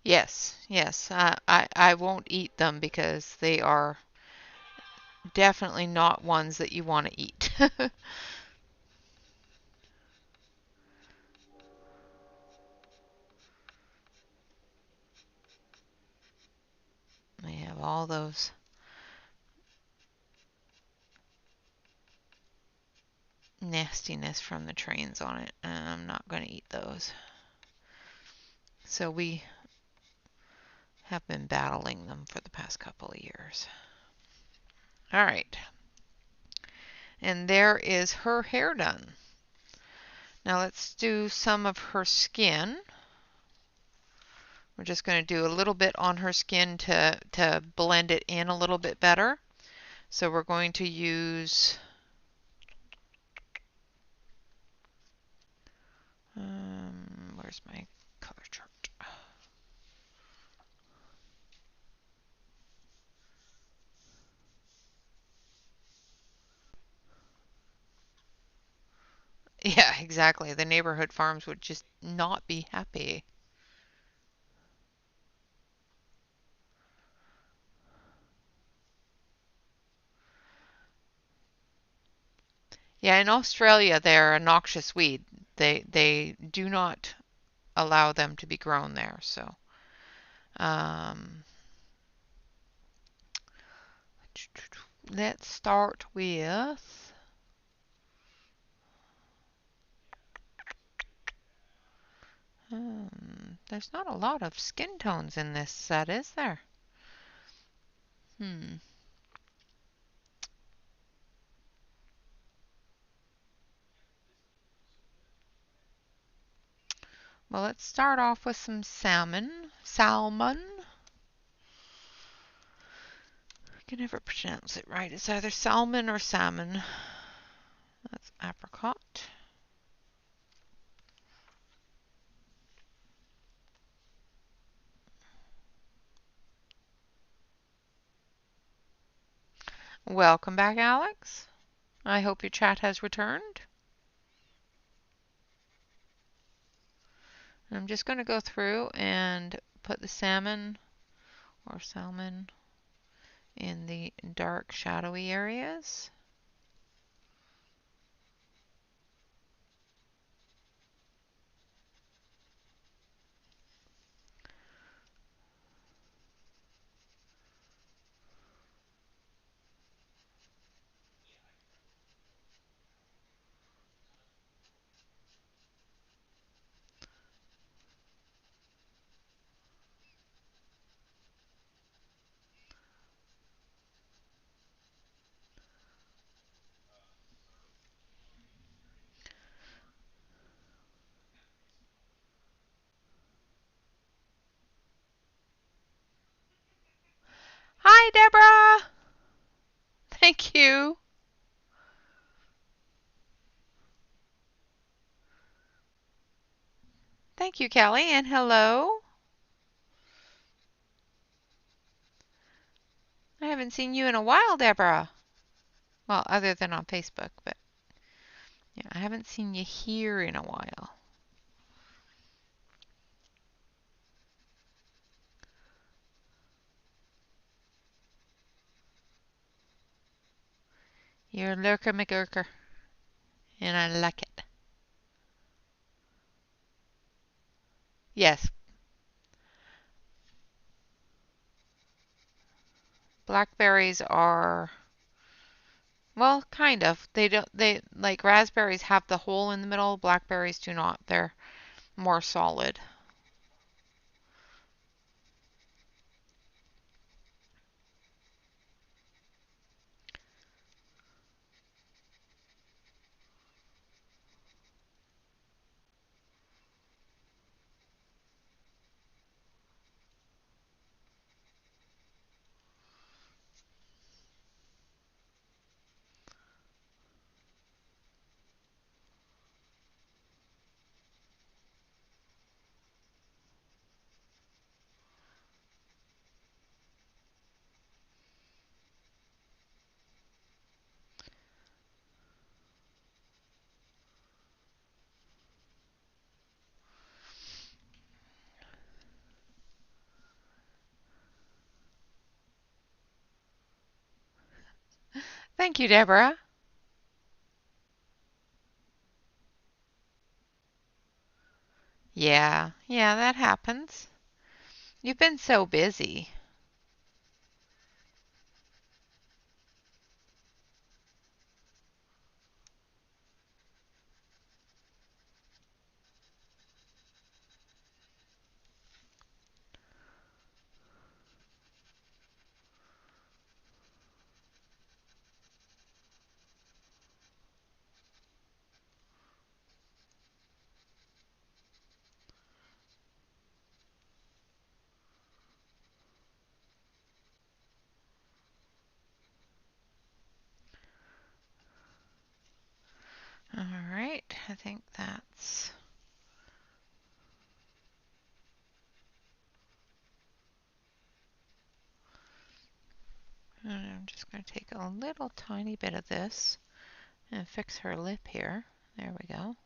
Yes, yes. I won't eat them because they are definitely not ones that you want to eat. They have all those nastiness from the trains on it, and I'm not going to eat those. So we have been battling them for the past couple of years. All right. And there is her hair done. Now let's do some of her skin. We're just going to do a little bit on her skin to blend it in a little bit better. So we're going to use where's my color chart? Yeah, exactly. The neighborhood farms would just not be happy. Yeah, in Australia they're a noxious weed. They do not allow them to be grown there. So um, let's start with there's not a lot of skin tones in this set, is there? Hmm. Well, let's start off with some salmon. Salmon. I can never pronounce it right. It's either salmon or salmon. That's apricot. Welcome back, Alex. I hope your chat has returned. I'm just going to go through and put the salmon or salmon in the dark shadowy areas. Hi, Deborah! Thank you. Thank you, Kelly, and hello. I haven't seen you in a while, Deborah. Well, other than on Facebook, but yeah, I haven't seen you here in a while. You're a lurker McGurker, and I like it. Yes, blackberries are, well, kind of. They like raspberries have the hole in the middle, blackberries do not. They're more solid. Thank you, Deborah. Yeah, that happens. You've been so busy. All right, I think that's... I'm just going to take a little tiny bit of this and fix her lip here. There we go.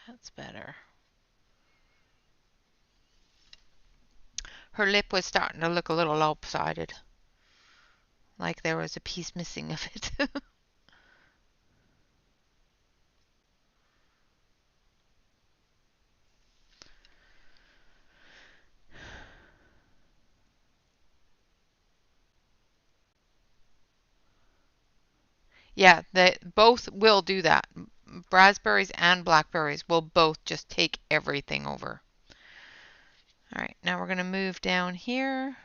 That's better. Her lip was starting to look a little lopsided, like there was a piece missing of it. Yeah, they both will do that. Raspberries and blackberries will both just take everything over. All right, now we're going to move down here.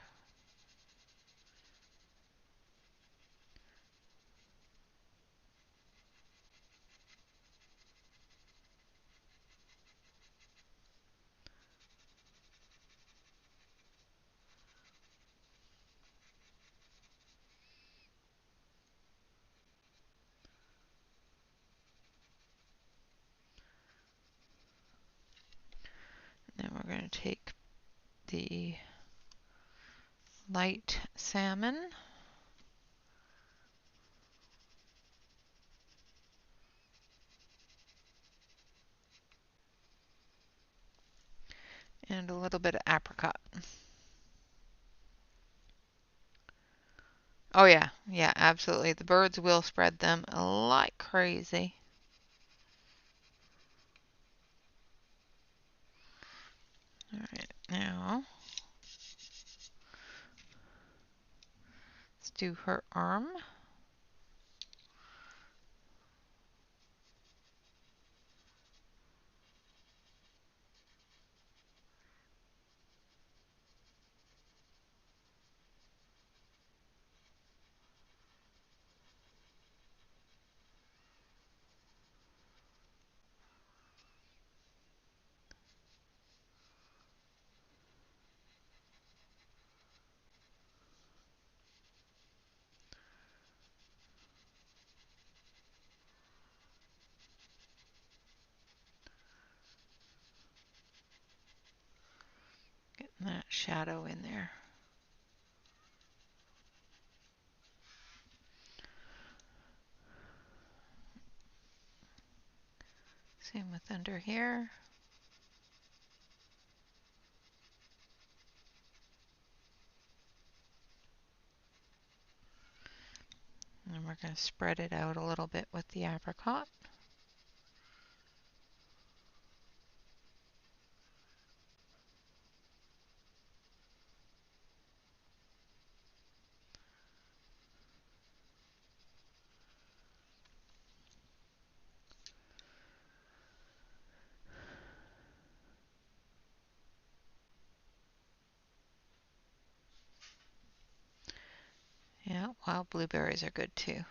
Then we're going to take the light salmon. And a little bit of apricot. Oh yeah, absolutely. The birds will spread them like crazy. All right, now let's do her arm. Getting that shadow in there. Same with under here. And we're going to spread it out a little bit with the apricot. Yeah, wild blueberries are good too.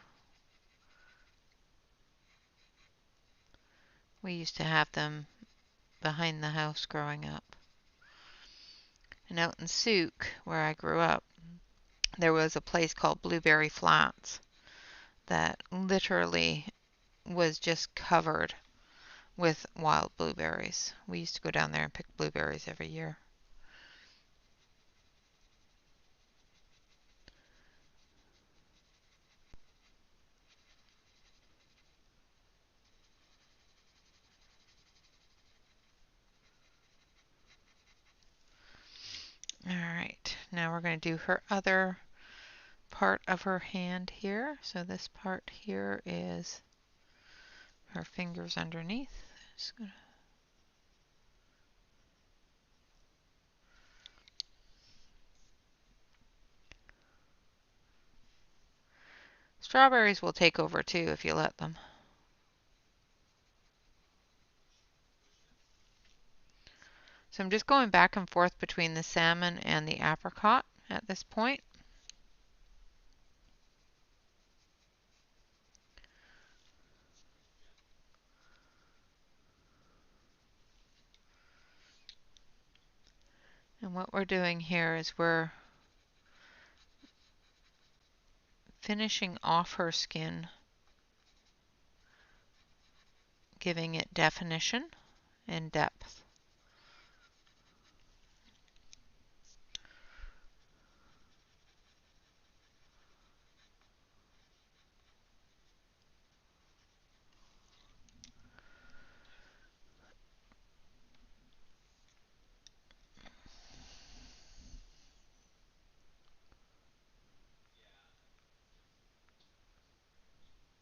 We used to have them behind the house growing up. And out in Souk, where I grew up, there was a place called Blueberry Flats that literally was just covered with wild blueberries. We used to go down there and pick blueberries every year. Now we're going to do her other part of her hand here. So this part here is her fingers underneath. Just gonna Strawberries will take over too if you let them. So I'm just going back and forth between the salmon and the apricot at this point. And what we're doing here is we're finishing off her skin, giving it definition and depth.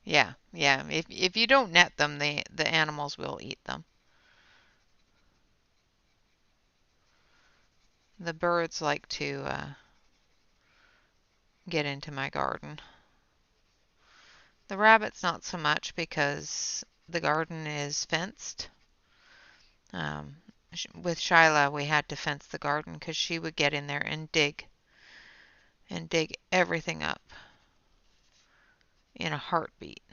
Yeah, yeah. If you don't net them, the animals will eat them. The birds like to get into my garden. The rabbits not so much because the garden is fenced. With Shyla, we had to fence the garden because she would get in there and dig everything up in a heartbeat.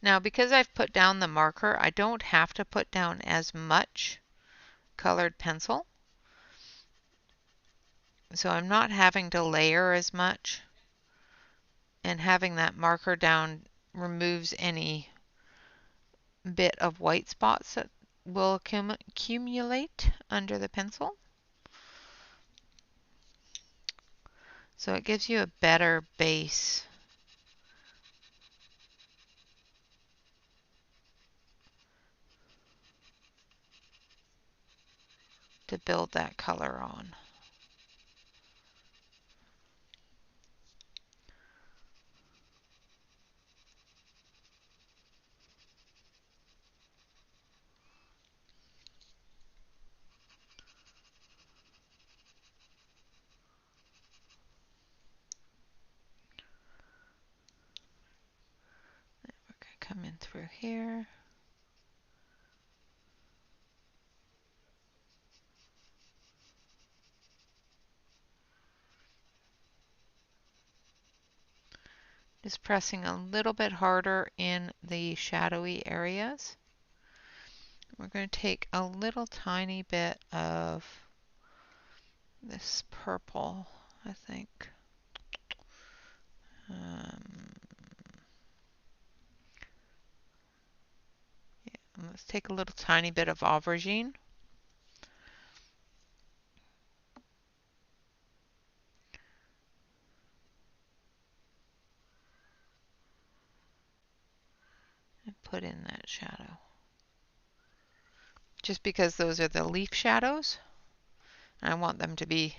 Now, because I've put down the marker, I don't have to put down as much colored pencil. So I'm not having to layer as much, and having that marker down removes any bit of white spots that will accumulate under the pencil. So it gives you a better base to build that color on. We're going to come in through here. Just pressing a little bit harder in the shadowy areas. We're going to take a little tiny bit of this purple, I think. Yeah, let's take a little tiny bit of aubergine. And put in that shadow. Just because those are the leaf shadows, I want them to be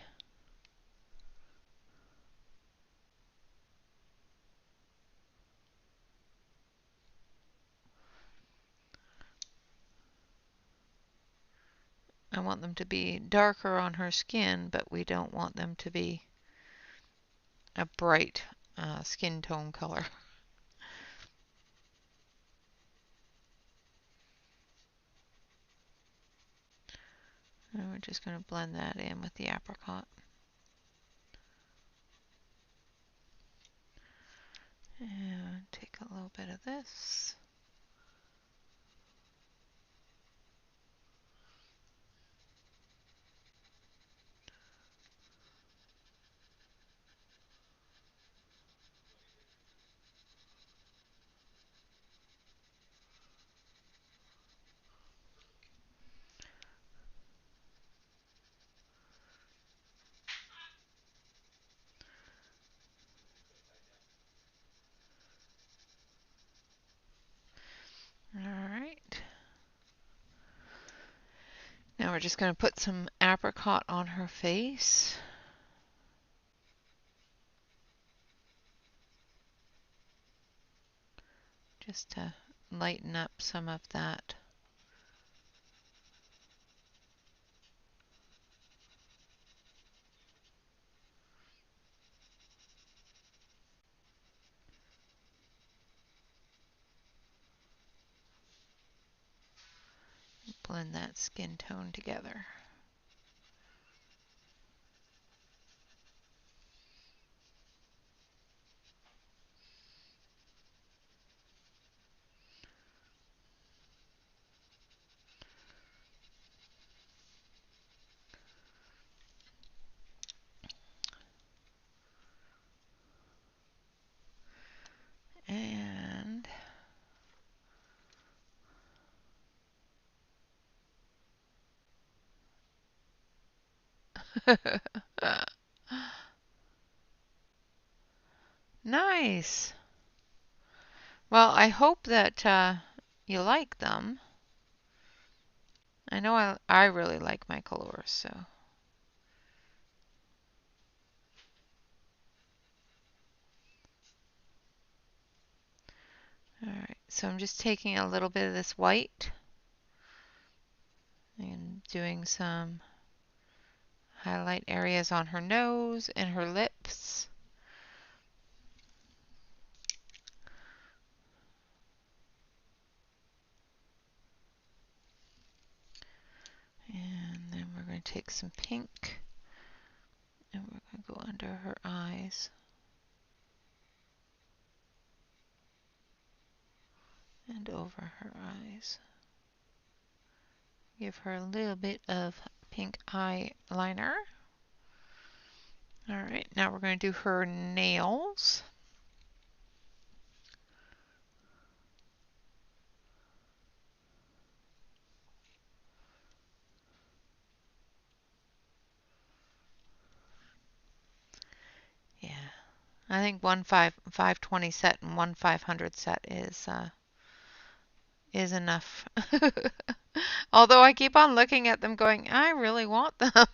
darker on her skin, but we don't want them to be a bright skin tone color. And we're just going to blend that in with the apricot. And take a little bit of this. Now we're just going to put some apricot on her face. Just to lighten up some of that. Blend that skin tone together. And nice. Well, I hope that you like them. I know I really like my colors, so. Alright, so I'm just taking a little bit of this white and doing some highlight areas on her nose and her lips. And then we're going to take some pink and we're going to go under her eyes and over her eyes. Give her a little bit of pink eyeliner. Alright, now we're going to do her nails. Yeah, I think one 520 set and one 500 set is enough. Although I keep on looking at them going, I really want them.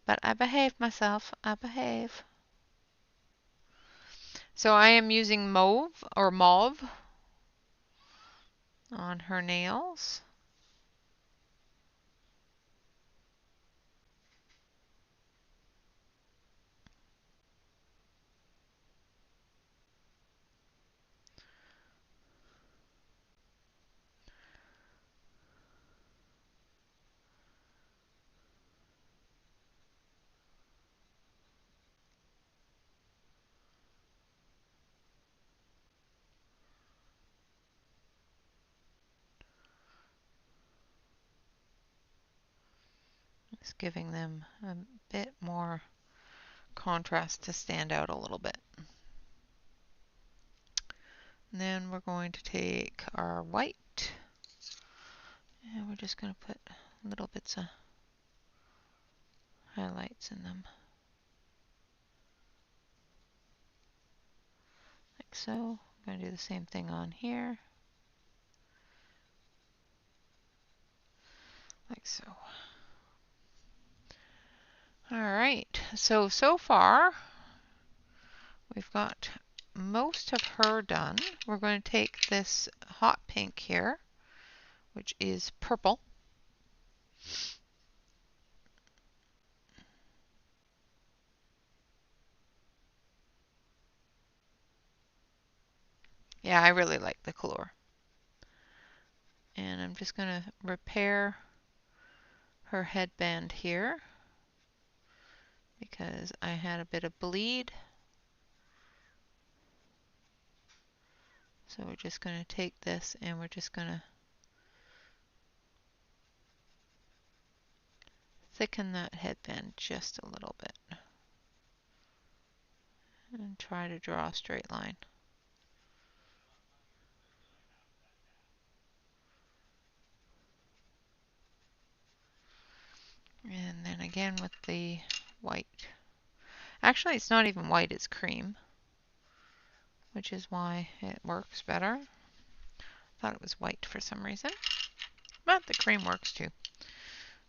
But I behave myself. I behave. So I am using mauve or mauve on her nails. Just giving them a bit more contrast to stand out a little bit. And then we're going to take our white and we're just going to put little bits of highlights in them. Like so. I'm going to do the same thing on here. Like so. Alright, so far we've got most of her done. We're going to take this hot pink here, which is purple. Yeah, I really like the color. And I'm just going to repair her headband here because I had a bit of bleed. So we're just going to take this and we're just going to thicken that headband just a little bit and try to draw a straight line. And then again with the white. Actually, it's not even white, it's cream, which is why it works better. thought it was white for some reason. But the cream works too.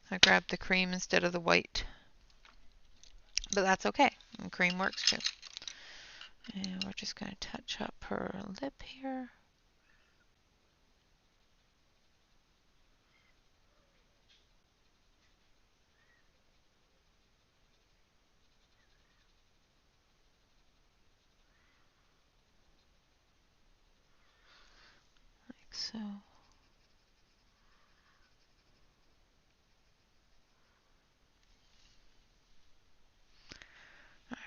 I grabbed the cream instead of the white. But that's okay. And cream works too. And we're just going to touch up her lip here. Like so.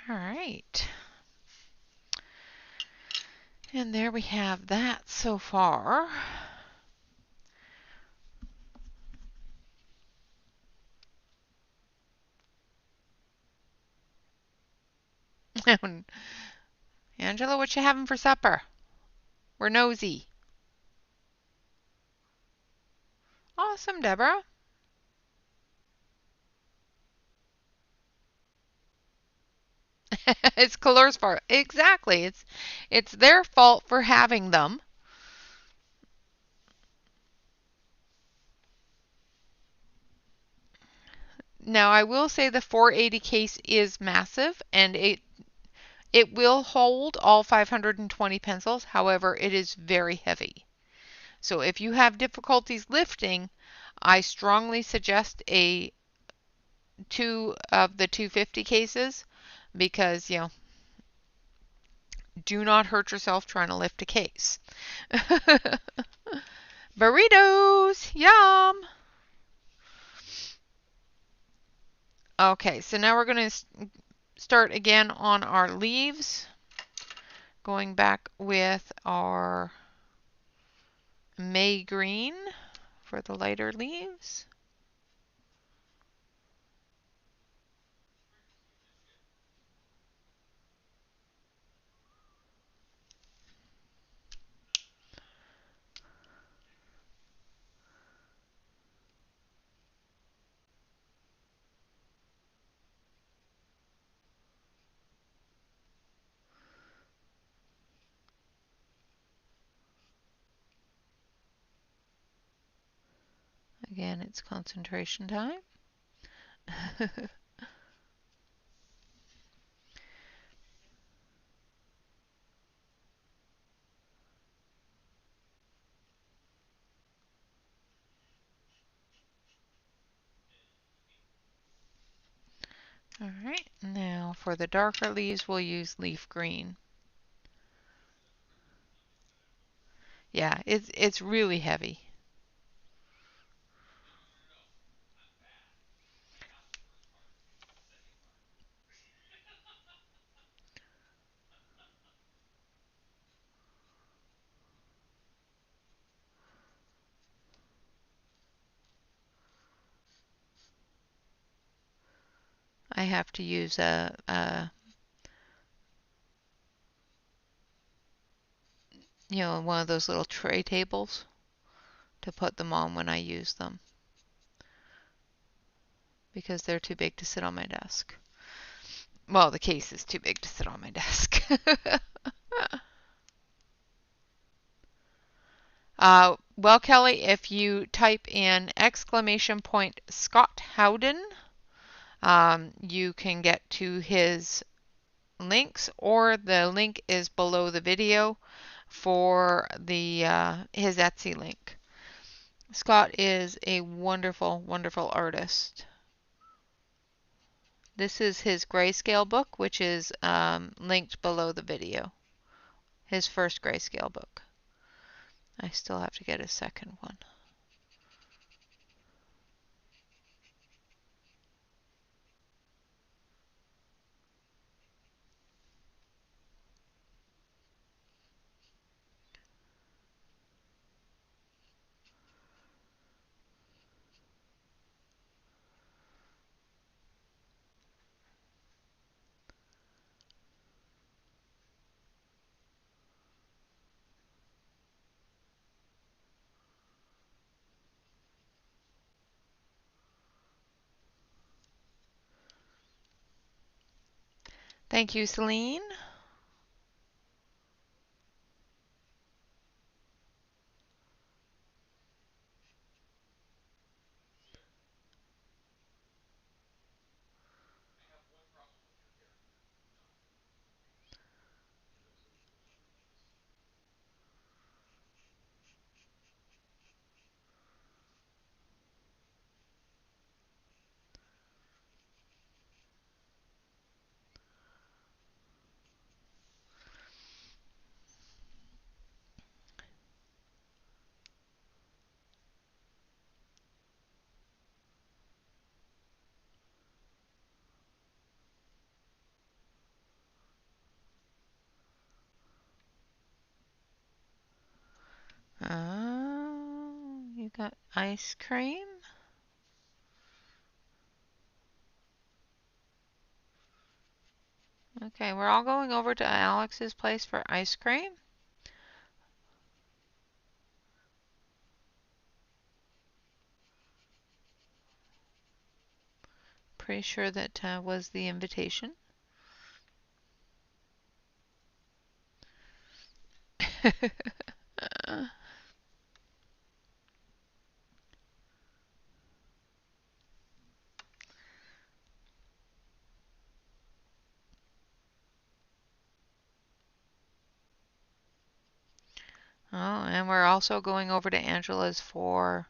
All right. And there we have that so far. Angela, what you having for supper? We're nosy. Awesome, Deborah. It's Color's fault. Exactly. It's their fault for having them. Now, I will say the 480 case is massive, and it will hold all 520 pencils. However, it is very heavy. So if you have difficulties lifting, I strongly suggest two of the 250 cases because, do not hurt yourself trying to lift a case. Burritos! Yum! Okay, so now we're going to start again on our leaves. Going back with our May green for the lighter leaves. Again, it's concentration time. All right, now for the darker leaves, we'll use leaf green. Yeah, it's really heavy. I have to use one of those little tray tables to put them on when I use them because they're too big to sit on my desk. Well, the case is too big to sit on my desk. Well, Kelly, if you type in !Scot Howden, you can get to his links, or the link is below the video for his Etsy link. Scott is a wonderful, wonderful artist. This is his grayscale book, which is linked below the video. His first grayscale book. I still have to get a second one. Thank you, Celine. You got ice cream. Okay, we're all going over to Alex's place for ice cream. Pretty sure that was the invitation. Oh, and we're also going over to Angela's for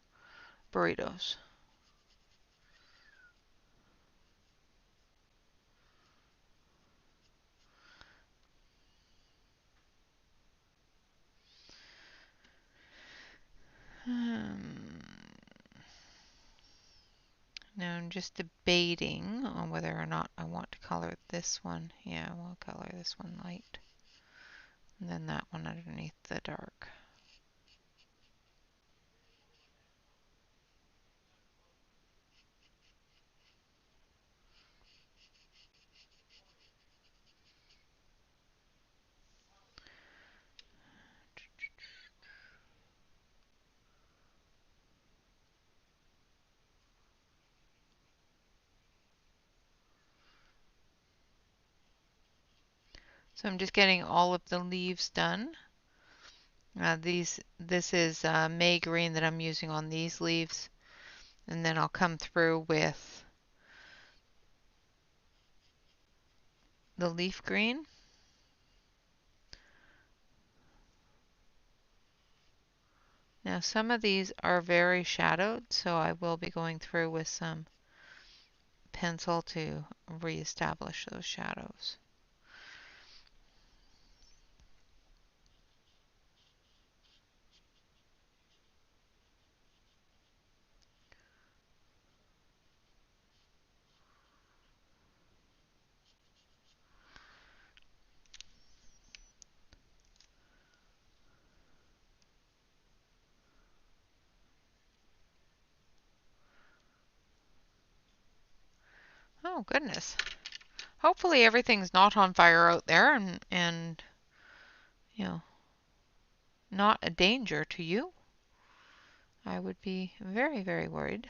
burritos. Now I'm just debating on whether or not I want to color this one. Yeah, we'll color this one light. And then that one underneath the dark. So I'm just getting all of the leaves done. This is May green that I'm using on these leaves. And then I'll come through with the leaf green. Now some of these are very shadowed, so I will be going through with some pencil to reestablish those shadows. Oh goodness. Hopefully everything's not on fire out there and you know, not a danger to you. I would be very, very worried.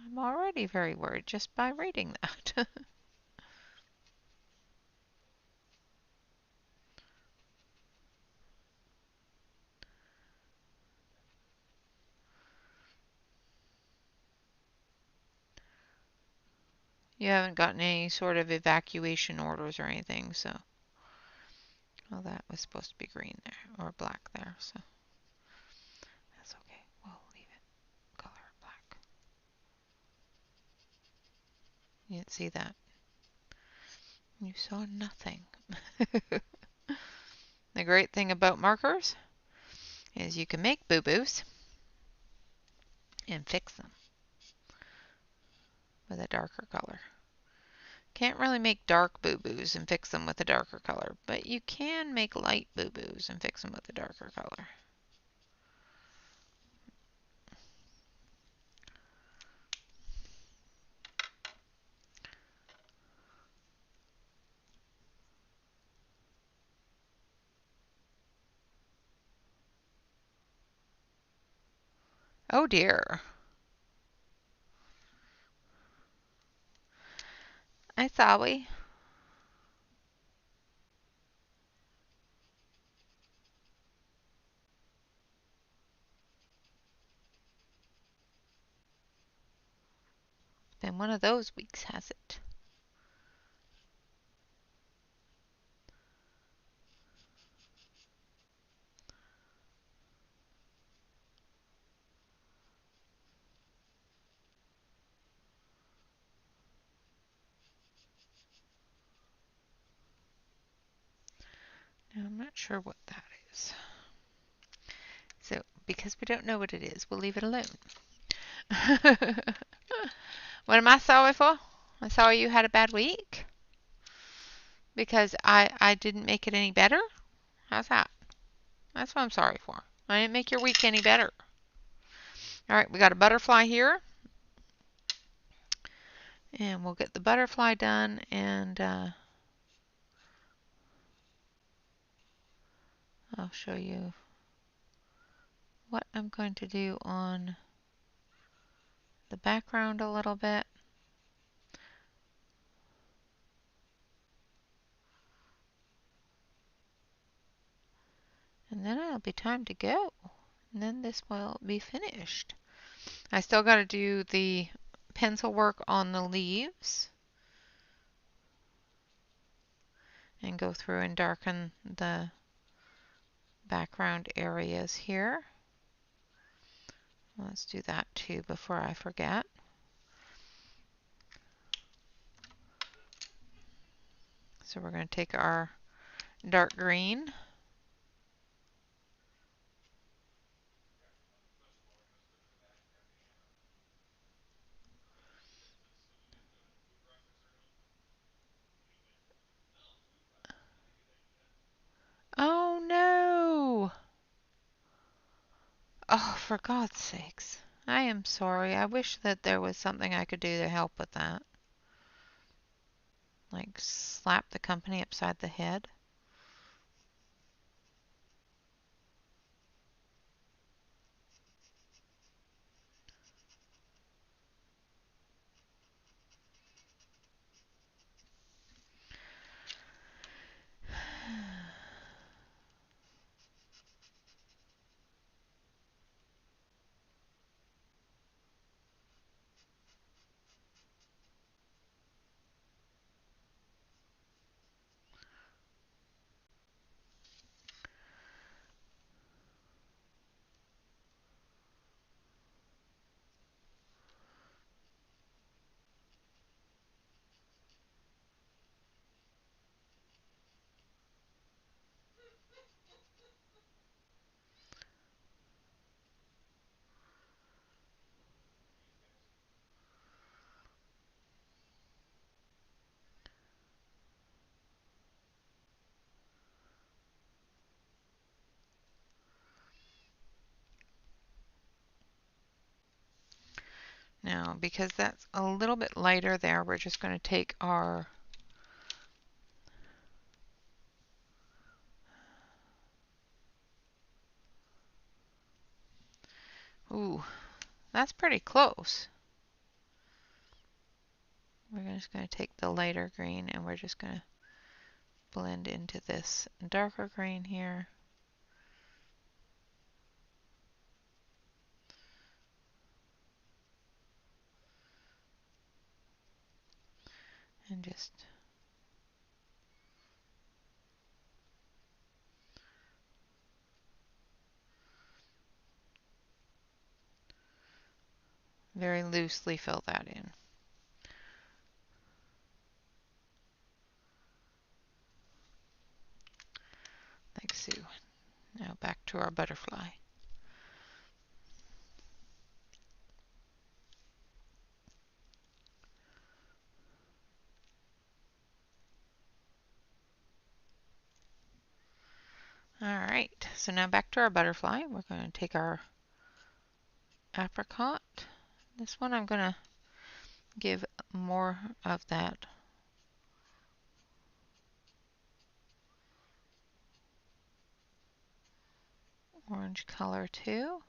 I'm already very worried just by reading that. You haven't gotten any sort of evacuation orders or anything, so. Well, that was supposed to be green there, or black there, so. That's okay. We'll leave it. Color it black. You didn't see that. You saw nothing. The great thing about markers is you can make boo-boos and fix them with a darker color. Can't really make dark boo-boos and fix them with a darker color, but you can make light boo-boos and fix them with a darker color. Oh dear. I sorry. Been one of those weeks, has it? Now, I'm not sure what that is. So, because we don't know what it is, we'll leave it alone. What am I sorry for? I'm sorry you had a bad week? Because I didn't make it any better? How's that? That's what I'm sorry for. I didn't make your week any better. All right, we got a butterfly here. And we'll get the butterfly done, and I'll show you what I'm going to do on the background a little bit. And then it'll be time to go. And then this will be finished. I still got to do the pencil work on the leaves and go through and darken the background areas here. Let's do that too before I forget. So we're going to take our dark green Oh no! Oh, for God's sakes. I am sorry. I wish that there was something I could do to help with that. Like slap the company upside the head. Now, because that's a little bit lighter there, we're just going to take our Ooh, that's pretty close. We're just going to take the lighter green and we're just going to blend into this darker green here. And just very loosely fill that in. Like so. Now back to our butterfly. Alright, so now back to our butterfly. We're going to take our apricot. This one I'm going to give more of that orange color too.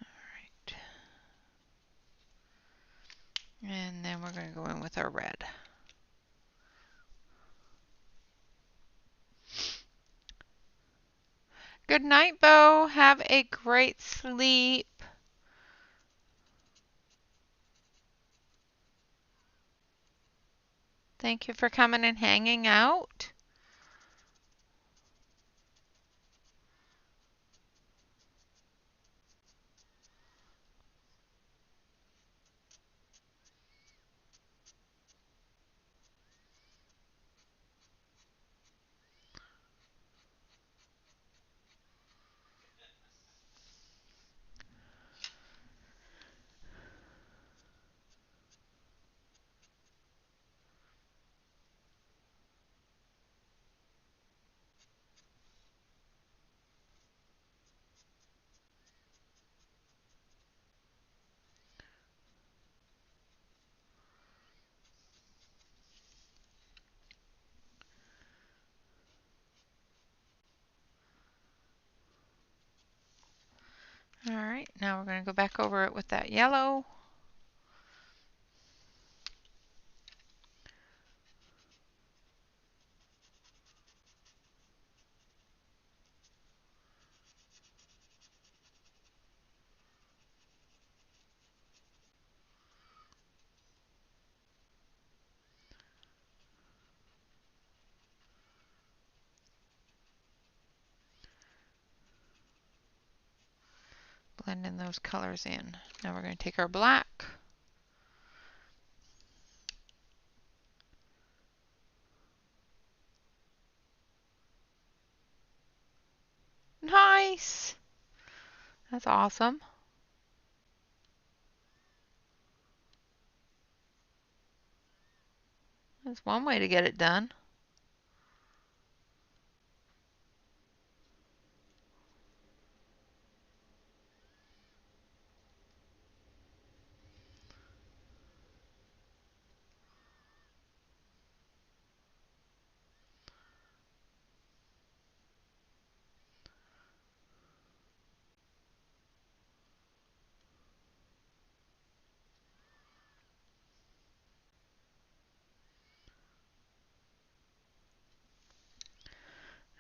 Alright. And then we're going to go in with our red. Good night, Bo. Have a great sleep. Thank you for coming and hanging out. right, now we're going to go back over it with that yellow. Blending those colors in. Now we're going to take our black. Nice! That's awesome. That's one way to get it done.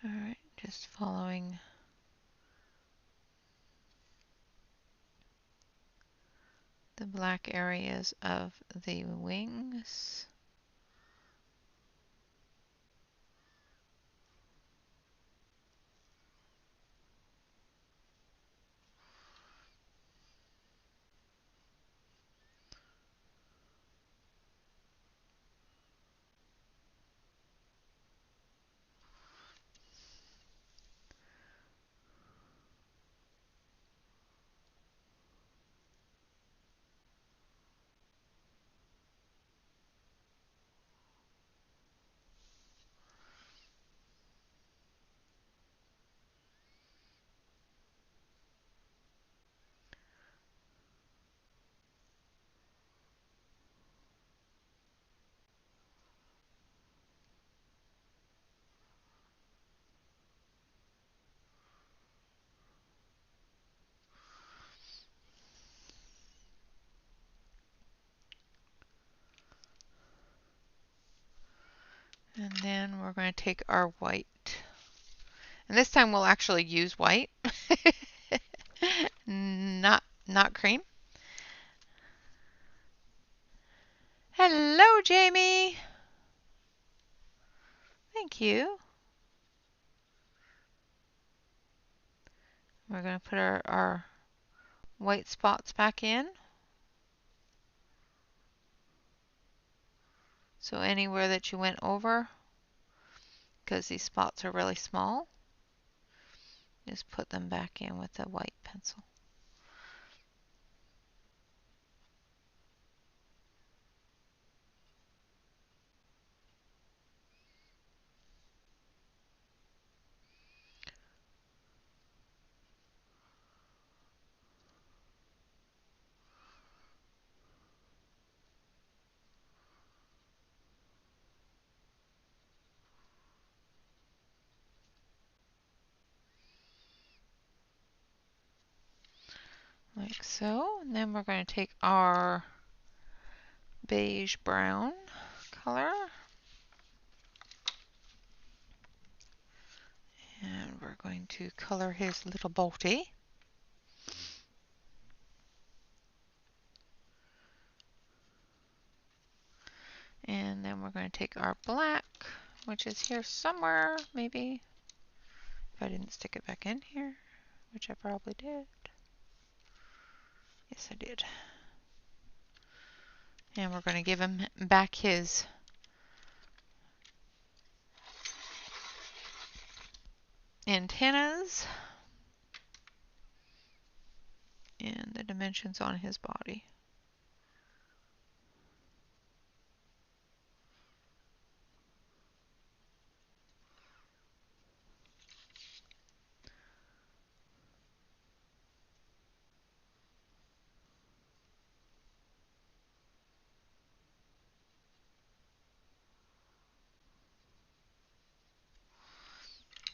All right, just following the black areas of the wings. And then we're going to take our white. And this time we'll actually use white, not cream. Hello, Jamie. Thank you. We're going to put our white spots back in. So anywhere that you went over, because these spots are really small, just put them back in with the white pencil. Like so. And then we're going to take our beige brown color and we're going to color his little body. And then we're going to take our black, which is here somewhere, maybe, if I didn't stick it back in here, which I probably did. Yes, I did. And we're going to give him back his antennas and the dimensions on his body.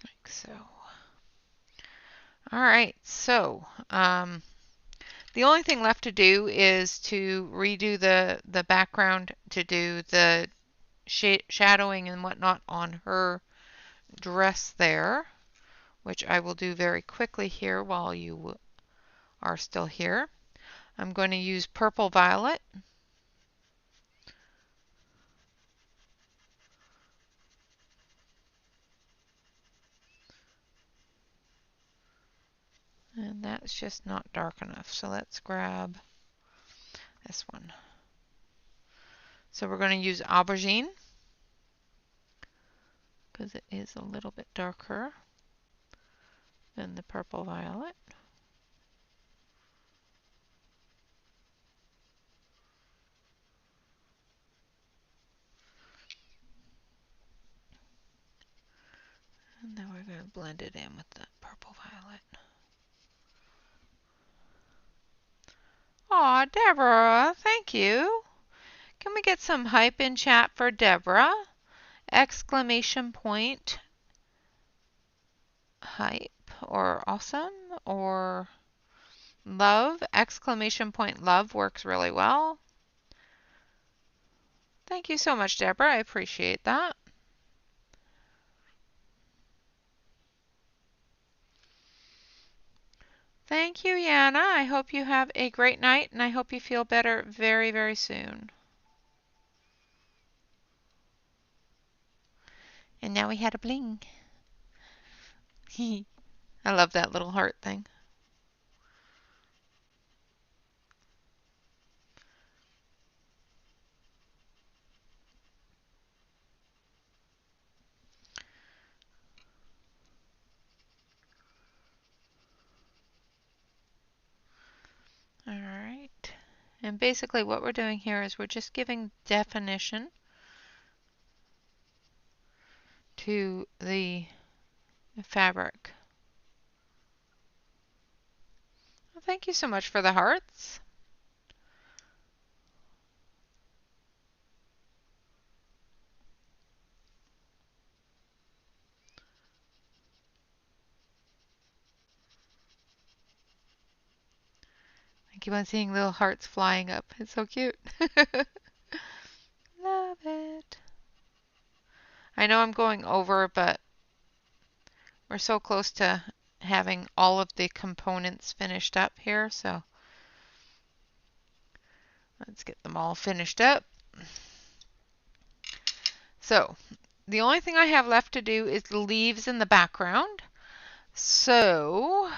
Like so. All right, so The only thing left to do is to redo the background to do the shadowing and whatnot on her dress there, which I will do very quickly here while you are still here. I'm going to use purple violet. And that's just not dark enough. So let's grab this one. So we're going to use aubergine because it is a little bit darker than the purple violet. And then we're going to blend it in with the purple violet. Aw, Deborah, thank you. Can we get some hype in chat for Deborah? Exclamation point hype or awesome or love. Exclamation point love works really well. Thank you so much, Deborah. I appreciate that. Thank you, Yana. I hope you have a great night and I hope you feel better very, very soon. And now we had a bling. I love that little heart thing. All right. And basically what we're doing here is we're just giving definition to the fabric. Well, thank you so much for the hearts. I keep on seeing little hearts flying up. It's so cute. Love it. I know I'm going over, but we're so close to having all of the components finished up here, so let's get them all finished up. So the only thing I have left to do is the leaves in the background. So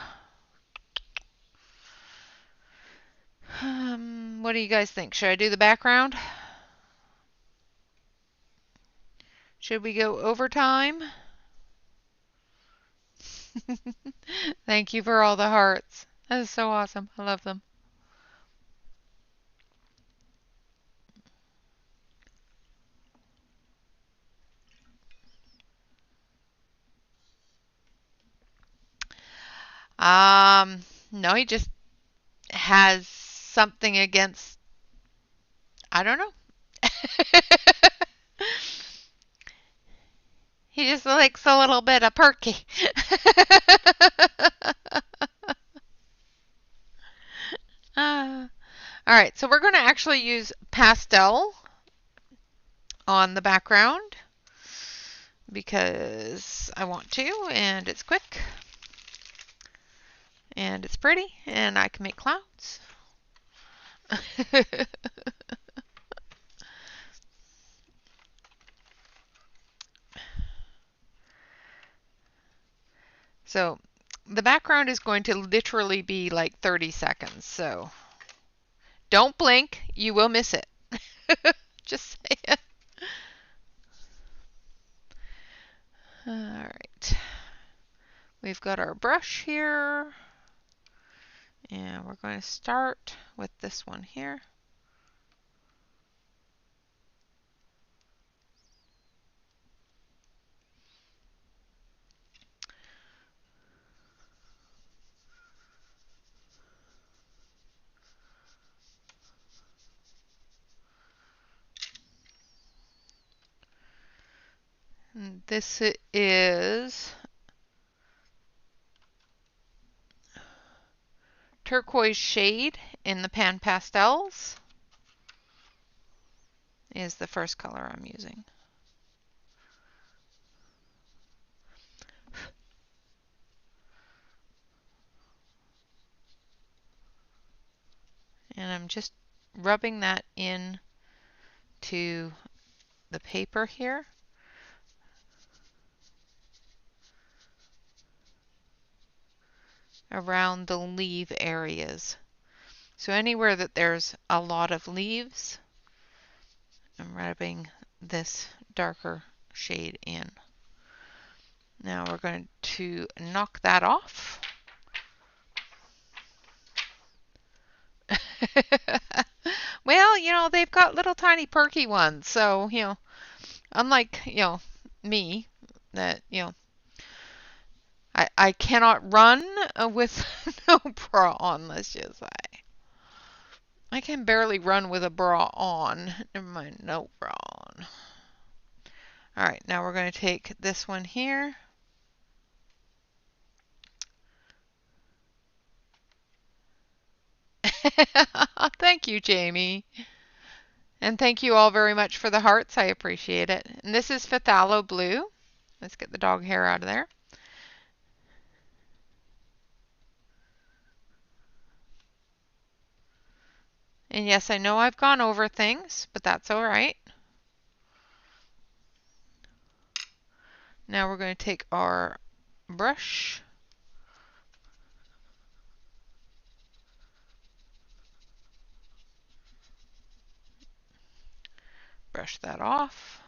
what do you guys think? Should I do the background? Should we go overtime? Thank you for all the hearts. That is so awesome. I love them. No, he just has something against, I don't know. He just likes a little bit of perky. All right, so we're going to actually use pastel on the background because I want to, and it's quick, and it's pretty, and I can make clouds. So the background is going to literally be like 30 seconds, so don't blink, you will miss it. Just saying. All right. We've got our brush here, and we're going to start with this one here. And this is turquoise shade in the Pan Pastels is the first color I'm using. And I'm just rubbing that in to the paper here. Around the leaf areas. So anywhere that there's a lot of leaves, I'm rubbing this darker shade in. Now we're going to knock that off. Well, you know, they've got little tiny perky ones. So, you know, unlike, you know, me, that, you know, I cannot run with no bra on, let's just say. I can barely run with a bra on. Never mind, no bra on. All right, now we're going to take this one here. Thank you, Jamie. And thank you all very much for the hearts. I appreciate it. And this is phthalo blue. Let's get the dog hair out of there. And yes, I know I've gone over things, but that's all right. Now we're going to take our brush. Brush that off.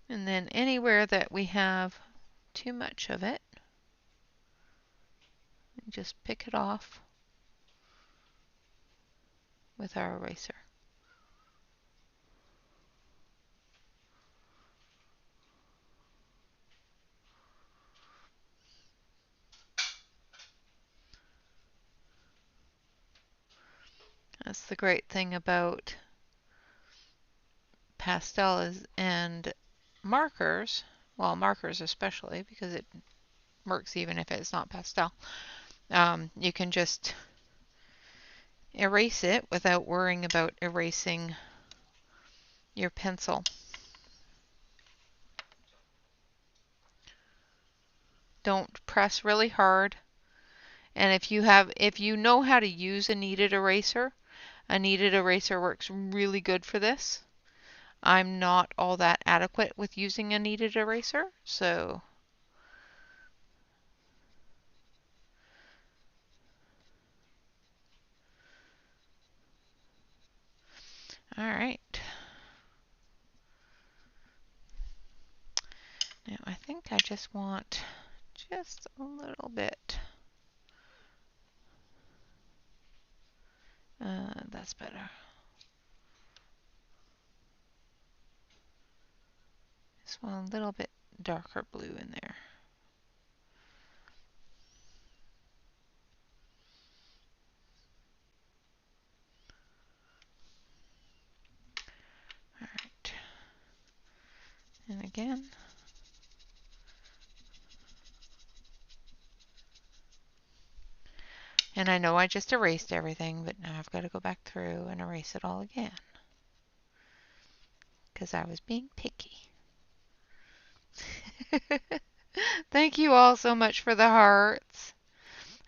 And then anywhere that we have too much of it, just pick it off with our eraser. That's the great thing about pastels and markers, well, markers especially, because it works even if it's not pastel. You can just erase it without worrying about erasing your pencil. Don't press really hard. And if you know how to use a kneaded eraser works really good for this. I'm not all that adequate with using a kneaded eraser, so all right. Now I think I just want just a little bit. That's better. Just want a little bit darker blue in there. All right. And again. And I know I just erased everything, but now I've got to go back through and erase it all again. Because I was being picky. Thank you all so much for the hearts.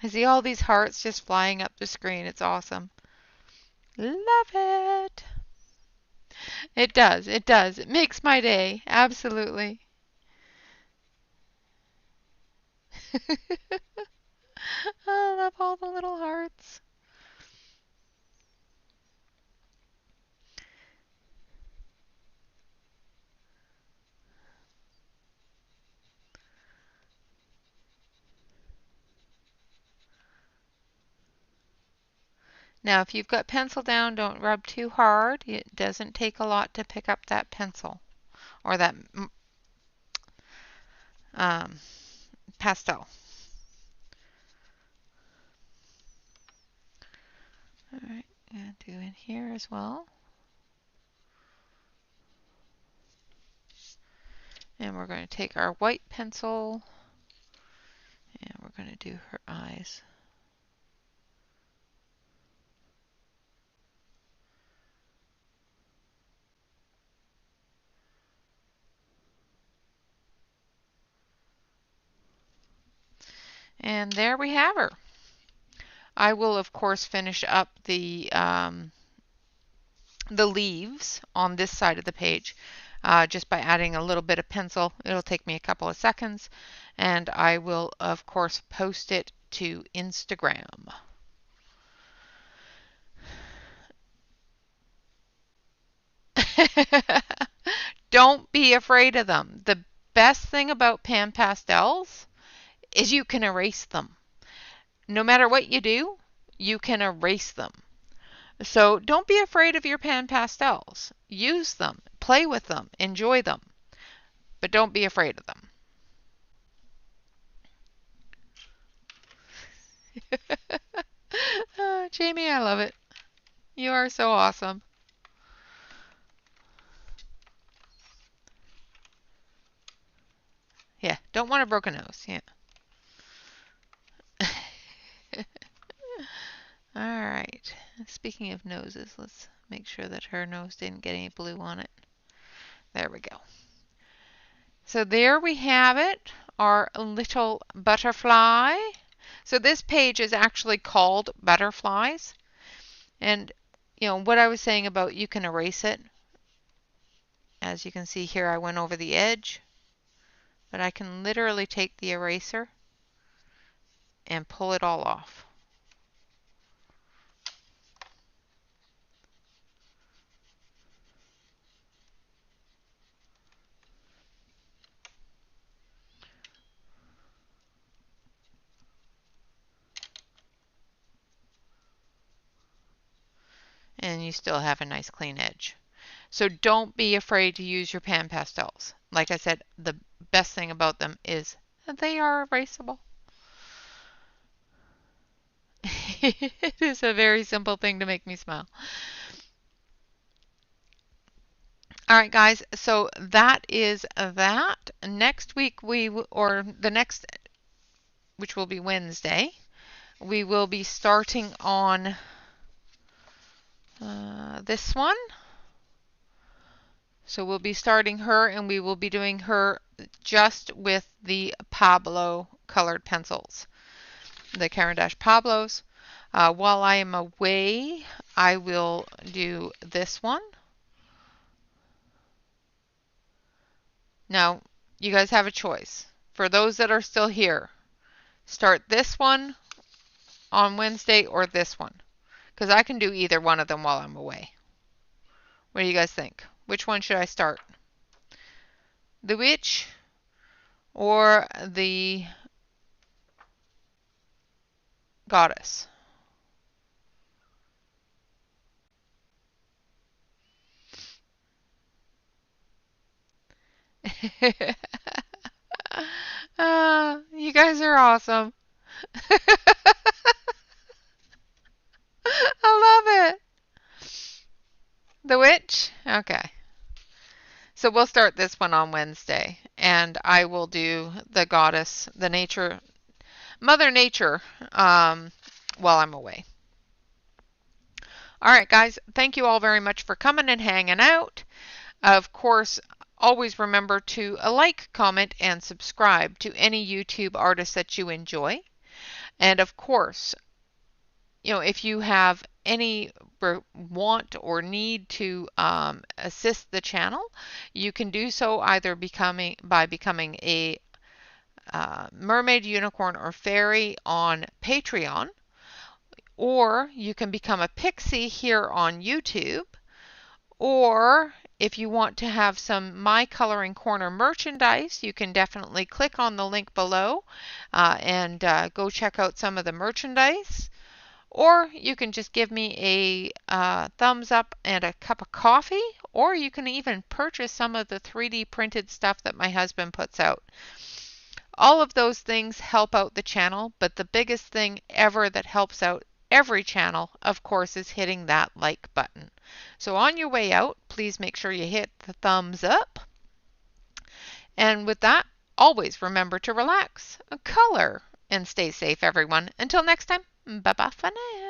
I see all these hearts just flying up the screen. It's awesome. Love it. It does. It does. It makes my day. Absolutely. I love all the little hearts. Now, if you've got pencil down, don't rub too hard. It doesn't take a lot to pick up that pencil or that pastel. All right, I'm going to do in here as well. And we're going to take our white pencil and we're going to do her eyes. And there we have her. I will, of course, finish up the leaves on this side of the page just by adding a little bit of pencil. It'll take me a couple of seconds, and I will, of course, post it to Instagram. Don't be afraid of them. The best thing about pan pastels is you can erase them. No matter what you do, you can erase them. So don't be afraid of your pan pastels. Use them, play with them, enjoy them, but don't be afraid of them. Jamie, I love it. You are so awesome. Yeah, don't want a broken nose. Yeah. All right. Speaking of noses, let's make sure that her nose didn't get any blue on it. There we go. So there we have it, our little butterfly. So this page is actually called Butterflies. And what I was saying about you can erase it. As you can see here, I went over the edge. But I can literally take the eraser and pull it all off. And you still have a nice clean edge. So don't be afraid to use your pan pastels. Like I said, the best thing about them is that they are erasable. It is a very simple thing to make me smile. All right, guys, so that is that. Next week, or the next, which will be Wednesday, we will be starting on this one. So we'll be starting her, and we will be doing her just with the Pablo colored pencils, the Caran d'Ache Pablos. While I am away, I will do this one. Now, you guys have a choice. For those that are still here, start this one on Wednesday or this one, because I can do either one of them while I'm away. What do you guys think? Which one should I start? The witch or the goddess? You guys are awesome. I love it. The witch? Okay. So we'll start this one on Wednesday, and I will do the goddess, the nature, Mother Nature, while I'm away. All right, guys, thank you all very much for coming and hanging out. Of course, always remember to like, comment, and subscribe to any YouTube artist that you enjoy. And of course, if you have any want or need to assist the channel, you can do so either by becoming a mermaid, unicorn, or fairy on Patreon, or you can become a pixie here on YouTube, or if you want to have some My Coloring Corner merchandise, you can definitely click on the link below and go check out some of the merchandise. Or you can just give me a thumbs up and a cup of coffee, or you can even purchase some of the 3D printed stuff that my husband puts out. All of those things help out the channel, but the biggest thing ever that helps out every channel, of course, is hitting that like button. So on your way out, please make sure you hit the thumbs up. And with that, always remember to relax, color, and stay safe, everyone. Until next time, bye-bye for now.